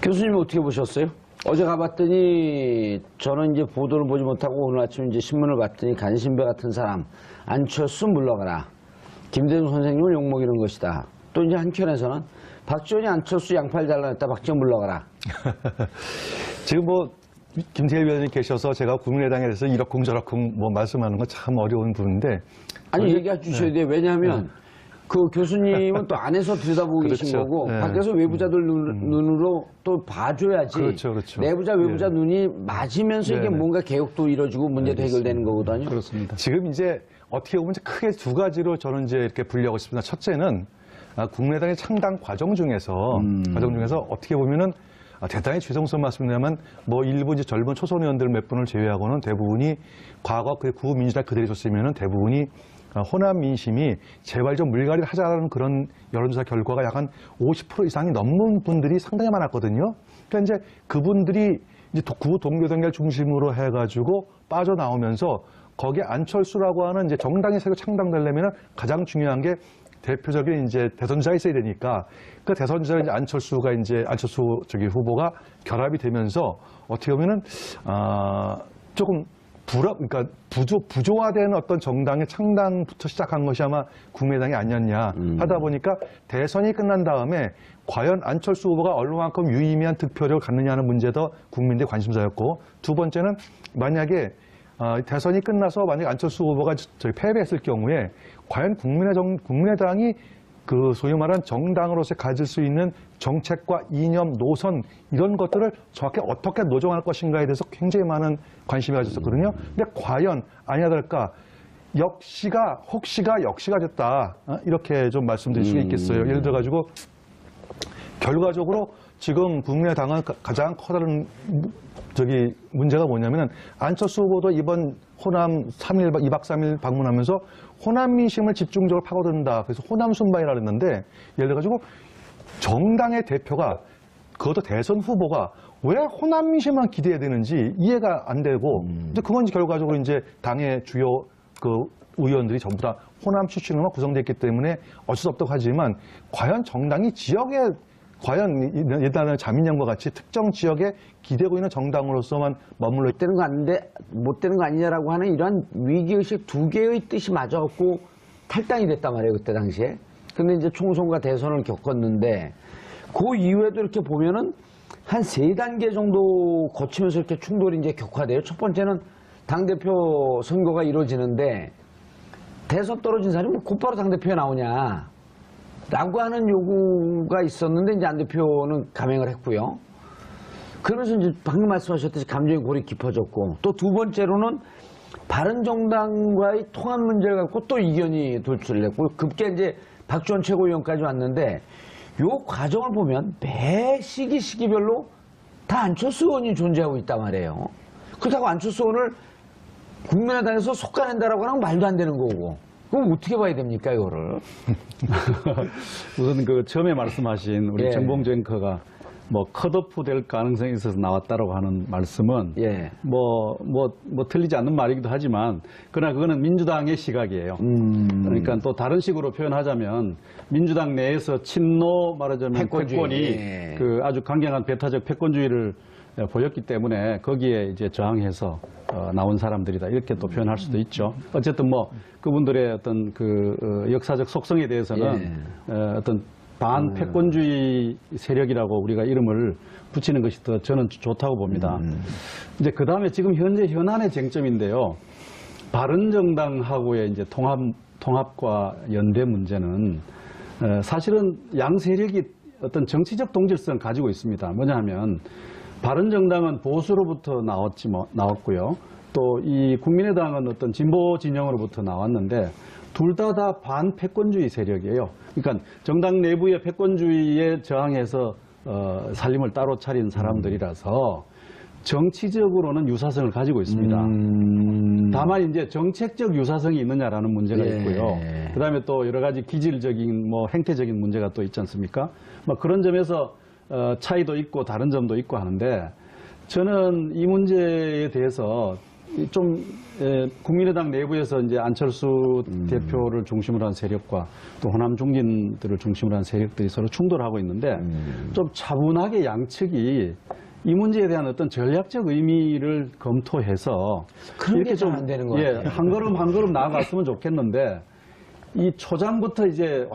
교수님 어떻게 보셨어요? 어제 가봤더니 저는 이제 보도를 보지 못하고 오늘 아침 이제 신문을 봤더니 간신배 같은 사람 안철수 물러가라. 김대중 선생님을 욕먹이는 것이다. 또 이제 한켠에서는 박지원이 안철수 양팔 잘라냈다. 박지원 물러가라. 지금 뭐 김태일 위원님 계셔서 제가 국민의당에 대해서 이러쿵 저러쿵 뭐 말씀하는 건 참 어려운 부분인데 아니 얘기해 주셔야 돼요. 왜냐하면 그 교수님은 또 안에서 들여다보고 계신 거고 밖에서 외부자들 눈으로 또 봐줘야지. 내부자 외부자 눈이 맞으면서 이게 뭔가 개혁도 이루어지고 문제도 해결되는 거거든요. 그렇습니다. 지금 이제 어떻게 보면 크게 두 가지로 저는 이제 이렇게 분류하고 싶습니다. 첫째는 국민의당의 창당 과정 중에서 어떻게 보면은 대단히 죄송스러운 말씀이냐면 뭐 일부 이제 젊은 초선 의원들 몇 분을 제외하고는 대부분이 과거 그 구호 민주당 그대로 줬으면은 대부분이 호남 민심이 제발 좀 물갈이를 하자라는 그런 여론조사 결과가 약 한 50% 이상이 넘는 분들이 상당히 많았거든요. 그러니까 이제 그분들이 이제 구 동교동계를 중심으로 해가지고 빠져나오면서 거기에 안철수라고 하는 이제 정당의 세력 창당되려면 가장 중요한 게 대표적인 이제 대선자가 있어야 되니까 그 대선자를 이제 안철수 후보가 결합이 되면서 어떻게 보면은 조금 그러니까 부조화된 어떤 정당의 창당부터 시작한 것이 아마 국민의당이 아니었냐 하다 보니까 대선이 끝난 다음에 과연 안철수 후보가 얼마만큼 유의미한 득표력을 갖느냐는 문제도 국민들의 관심사였고, 두 번째는 만약에 대선이 끝나서 만약 안철수 후보가 패배했을 경우에 과연 국민의당이 그 소위 말한 정당으로서 가질 수 있는 정책과 이념, 노선 이런 것들을 정확히 어떻게 노정할 것인가에 대해서 굉장히 많은 관심이 가졌었거든요. 근데 과연 아니나 다를까 혹시가 역시가 됐다, 이렇게 좀 말씀드릴 수 있겠어요. 예를 들어 가지고 결과적으로 지금 국민의당은 가장 커다란 문제가 뭐냐면은 안철수 후보도 이번 호남 2박 3일 방문하면서 호남 민심을 집중적으로 파고든다. 그래서 호남 순방이라 그랬는데, 예를 들어 가지고 정당의 대표가, 그것도 대선 후보가 왜 호남 민심만 기대해야 되는지 이해가 안 되고, 근데 그건 결과적으로 이제 당의 주요 의원들이 전부 다 호남 출신으로만 구성됐기 때문에 어쩔 수 없다고 하지만, 과연 정당이 과연 옛날에 자민련과 같이 특정 지역에 기대고 있는 정당으로서만 머물러 되는 거 아닌데 못 되는 거 아니냐라고 하는 이런 위기의식 두 개의 뜻이 맞아갖고 탈당이 됐단 말이에요, 그때 당시에. 근데 이제 총선과 대선을 겪었는데, 그 이후에도 이렇게 보면은 한 3단계 정도 거치면서 이렇게 충돌이 이제 격화돼요. 첫 번째는 당대표 선거가 이루어지는데, 대선 떨어진 사람이 뭐 곧바로 당대표에 나오냐 라고 하는 요구가 있었는데, 이제 안 대표는 감행을 했고요. 그러면서 이제 방금 말씀하셨듯이 감정의 골이 깊어졌고, 또 두 번째로는 바른정당과의 통합 문제를 갖고 또 이견이 돌출을 했고, 급게 이제 박지원 최고위원까지 왔는데, 요 과정을 보면 매 시기별로 다 안철수 의원이 존재하고 있단 말이에요. 그렇다고 안철수 의원을 국민의당에서 속아낸다라고 하는 건 말도 안 되는 거고, 그럼 어떻게 봐야 됩니까, 이거를? 우선 그 처음에 말씀하신 우리 정봉주 앵커가 뭐 컷오프 될 가능성이 있어서 나왔다라고 하는 말씀은 뭐 틀리지 않는 말이기도 하지만, 그러나 그거는 민주당의 시각이에요. 그러니까 또 다른 식으로 표현하자면 민주당 내에서 친노 말하자면 패권이 그 아주 강경한 배타적 패권주의를 보였기 때문에 거기에 이제 저항해서 나온 사람들이다, 이렇게 또 표현할 수도 있죠. 어쨌든 뭐 그분들의 어떤 역사적 속성에 대해서는 어떤 반패권주의 세력이라고 우리가 이름을 붙이는 것이 더 저는 좋다고 봅니다. 이제 그 다음에 지금 현재 현안의 쟁점인데요. 바른정당하고의 이제 통합과 연대 문제는 사실은 양 세력이 어떤 정치적 동질성을 가지고 있습니다. 뭐냐 하면 바른정당은 보수로부터 나왔고요. 또 이 국민의당은 어떤 진보 진영으로부터 나왔는데, 둘 다 반패권주의 세력이에요. 그러니까 정당 내부의 패권주의에 저항해서 살림을 따로 차린 사람들이라서 정치적으로는 유사성을 가지고 있습니다. 다만 이제 정책적 유사성이 있느냐라는 문제가 있고요. 그다음에 또 여러 가지 기질적인 행태적인 문제가 또 있지 않습니까? 그런 점에서 차이도 있고 다른 점도 있고 하는데, 저는 이 문제에 대해서 좀 국민의당 내부에서 이제 안철수 대표를 중심으로 한 세력과 또 호남 중진들을 중심으로 한 세력들이 서로 충돌하고 있는데, 좀 차분하게 양측이 이 문제에 대한 어떤 전략적 의미를 검토해서 이렇게 좀 안 되는 것 같아요. 한 걸음 한 걸음 나아갔으면 좋겠는데, 이 초장부터 이제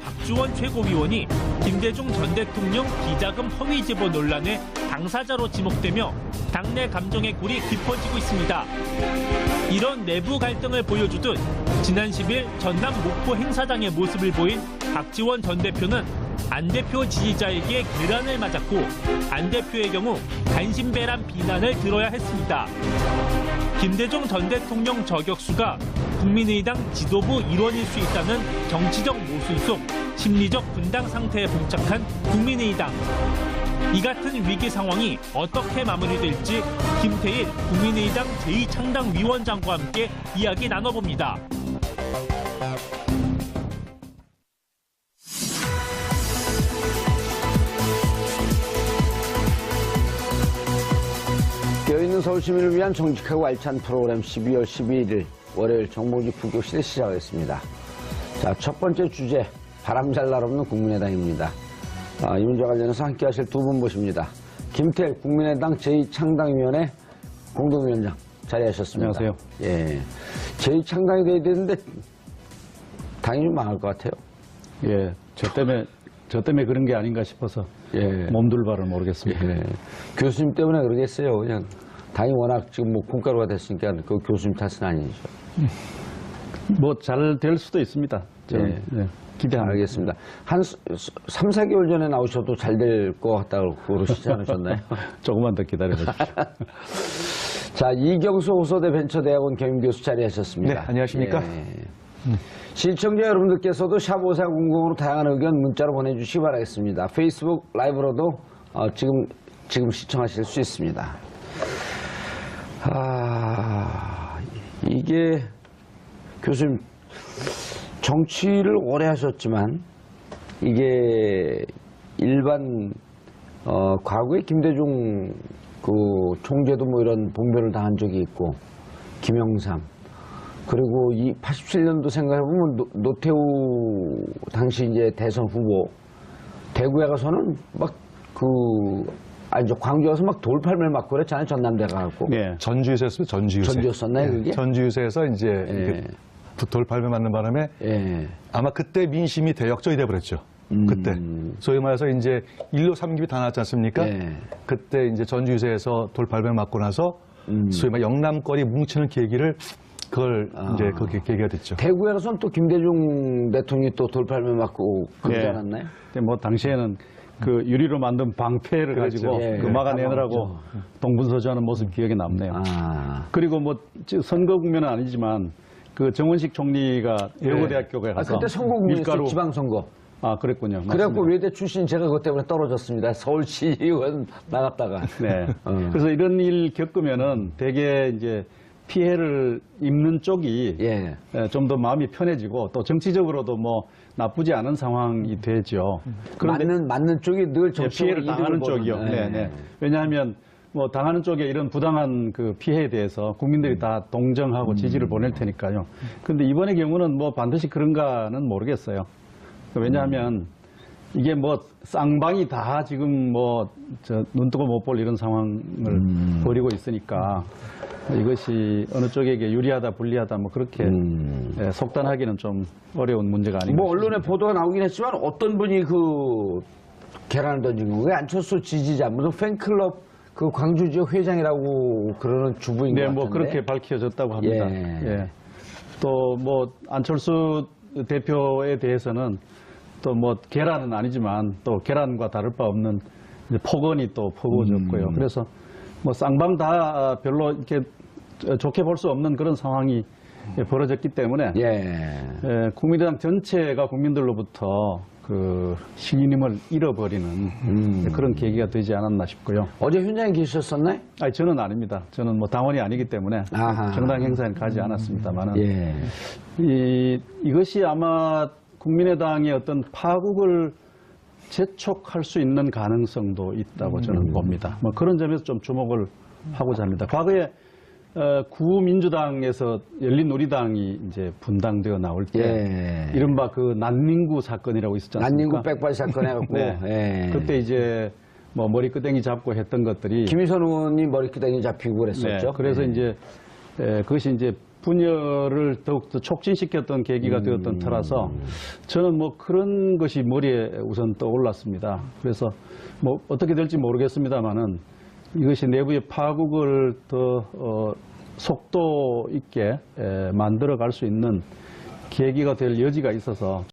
박지원 최고위원이 김대중 전 대통령 비자금 허위 제보 논란의 당사자로 지목되며 당내 감정의 골이 깊어지고 있습니다. 이런 내부 갈등을 보여주듯 지난 10일 전남 목포 행사장의 모습을 보인 박지원 전 대표는 안 대표 지지자에게 계란을 맞았고, 안 대표의 경우 간신배란 비난을 들어야 했습니다. 김대중 전 대통령 저격수가 국민의당 지도부 일원일 수 있다는 정치적 모순 속 심리적 분당 상태에 봉착한 국민의당. 이 같은 위기 상황이 어떻게 마무리될지 김태일 국민의당 제2창당위원장과 함께 이야기 나눠봅니다. 모든 서울 시민을 위한 정직하고 알찬 프로그램 12월 12일 월요일 정보지 부교실에 시작하겠습니다. 자, 첫 번째 주제, 바람 잘 날 없는 국민의당입니다. 이 문제와 관련해서 함께 하실 두 분 모십니다. 김태일 국민의당 제2창당위원회 공동위원장 자리하셨습니다. 안녕하세요. 예. 제2창당이 돼야 되는데 당이 좀 망할 것 같아요. 예, 저 때문에 그런 게 아닌가 싶어서 몸둘 바를 모르겠습니다. 예. 교수님 때문에 그러겠어요. 그냥 당이 워낙 지금 뭐 콩가루가 됐으니까 그 교수님 탓은 아니죠. 뭐 잘 될 수도 있습니다. 기대합니다. 알겠습니다. 한 3, 4개월 전에 나오셔도 잘 될 것 같다고 그러시지 않으셨나요? 조금만 더 기다려주십시오. 자, 이경수 호서대 벤처대학원 겸임교수 자리하셨습니다. 네, 안녕하십니까? 시청자 여러분들께서도 샵5400으로 다양한 의견 문자로 보내주시기 바라겠습니다. 페이스북 라이브로도 지금 시청하실 수 있습니다. 이게 교수님 정치를 오래 하셨지만 이게 일반 과거에 김대중 그 총재도 뭐 이런 봉변을 당한 적이 있고 김영삼 그리고 이 87년도 생각해보면 노태우 당시 이제 대선 후보 대구에 가서는 막 광주에 가서 막 돌팔매를 맞고 그랬잖아요. 전남대 가갖고. 네. 전주유세였어요. 전주유세. 전주였었나요, 그게? 전주유세에서 이제 이렇게 돌팔매 맞는 바람에 아마 그때 민심이 대역전이 돼버렸죠. 그때. 소위 말해서 이제 1로 3급이 다 나왔지 않습니까? 그때 이제 전주유세에서 돌팔매 맞고 나서 소위 말 영남권이 뭉치는 계기를 이제 그게 계기가 됐죠. 대구에 가서는 또 김대중 대통령이 또 돌팔매 맞고 그러지 않았나요? 뭐 당시에는 그 유리로 만든 방패를 가지고 그 막아내느라고 동분서주하는 모습 기억에 남네요. 그리고 뭐 선거 국면은 아니지만 그 정원식 총리가 여고대학교에 가서 그때 선거 국면이었어요. 지방선거. 그랬군요. 그래갖고 외대 출신 제가 그것 때문에 떨어졌습니다. 서울시 의원 나갔다가. 네. 그래서 이런 일 겪으면은 되게 이제 피해를 입는 쪽이 좀 더 마음이 편해지고 또 정치적으로도 뭐 나쁘지 않은 상황이 되죠. 그런데 맞는 쪽이 늘 피해를 당하는 쪽이요. 왜냐하면 뭐 당하는 쪽에 이런 부당한 그 피해에 대해서 국민들이 다 동정하고 지지를 보낼 테니까요. 그런데 이번의 경우는 뭐 반드시 그런가는 모르겠어요. 왜냐하면 이게 뭐 쌍방이 다 지금 뭐 눈 뜨고 못 볼 이런 상황을 벌이고 있으니까 이것이 어느 쪽에게 유리하다 불리하다 뭐 그렇게 속단하기는 좀 어려운 문제가 아닌가. 뭐 언론에 보도가 나오긴 했지만 어떤 분이 그 계란을 던진 건가요? 안철수 지지자 무슨 팬클럽 그 광주 지역 회장이라고 그러는 주부인 것 같은데. 뭐 그렇게 밝혀졌다고 합니다. 또 뭐 안철수 대표에 대해서는 또 뭐 계란은 아니지만 또 계란과 다를 바 없는 폭언이 또 퍼부어졌고요. 그래서 뭐 쌍방 다 별로 이렇게 좋게 볼 수 없는 그런 상황이 벌어졌기 때문에 국민의당 전체가 국민들로부터 그 신임을 잃어버리는 그런 계기가 되지 않았나 싶고요. 어제 현장에 계셨었나요? 아니, 저는 아닙니다. 저는 뭐 당원이 아니기 때문에 정당 행사에는 가지 않았습니다만은 이것이 아마 국민의당의 어떤 파국을 재촉할 수 있는 가능성도 있다고 저는 봅니다. 뭐 그런 점에서 좀 주목을 하고자 합니다. 과거에 구민주당에서 열린우리당이 이제 분당되어 나올 때 이른바 그 난닝구 사건이라고 있었지 않습니까? 난닝구 백발 사건 해갖고 그때 이제 뭐 머리끄댕이 잡고 했던 것들이 김희선 의원이 머리끄댕이 잡히고 그랬었죠. 그래서 이제 그것이 이제 분열을 더욱더 촉진시켰던 계기가 되었던 터라서 저는 뭐 그런 것이 머리에 우선 떠올랐습니다. 그래서 뭐 어떻게 될지 모르겠습니다만은 이것이 내부의 파국을 더 속도 있게 만들어 갈 수 있는 계기가 될 여지가 있어서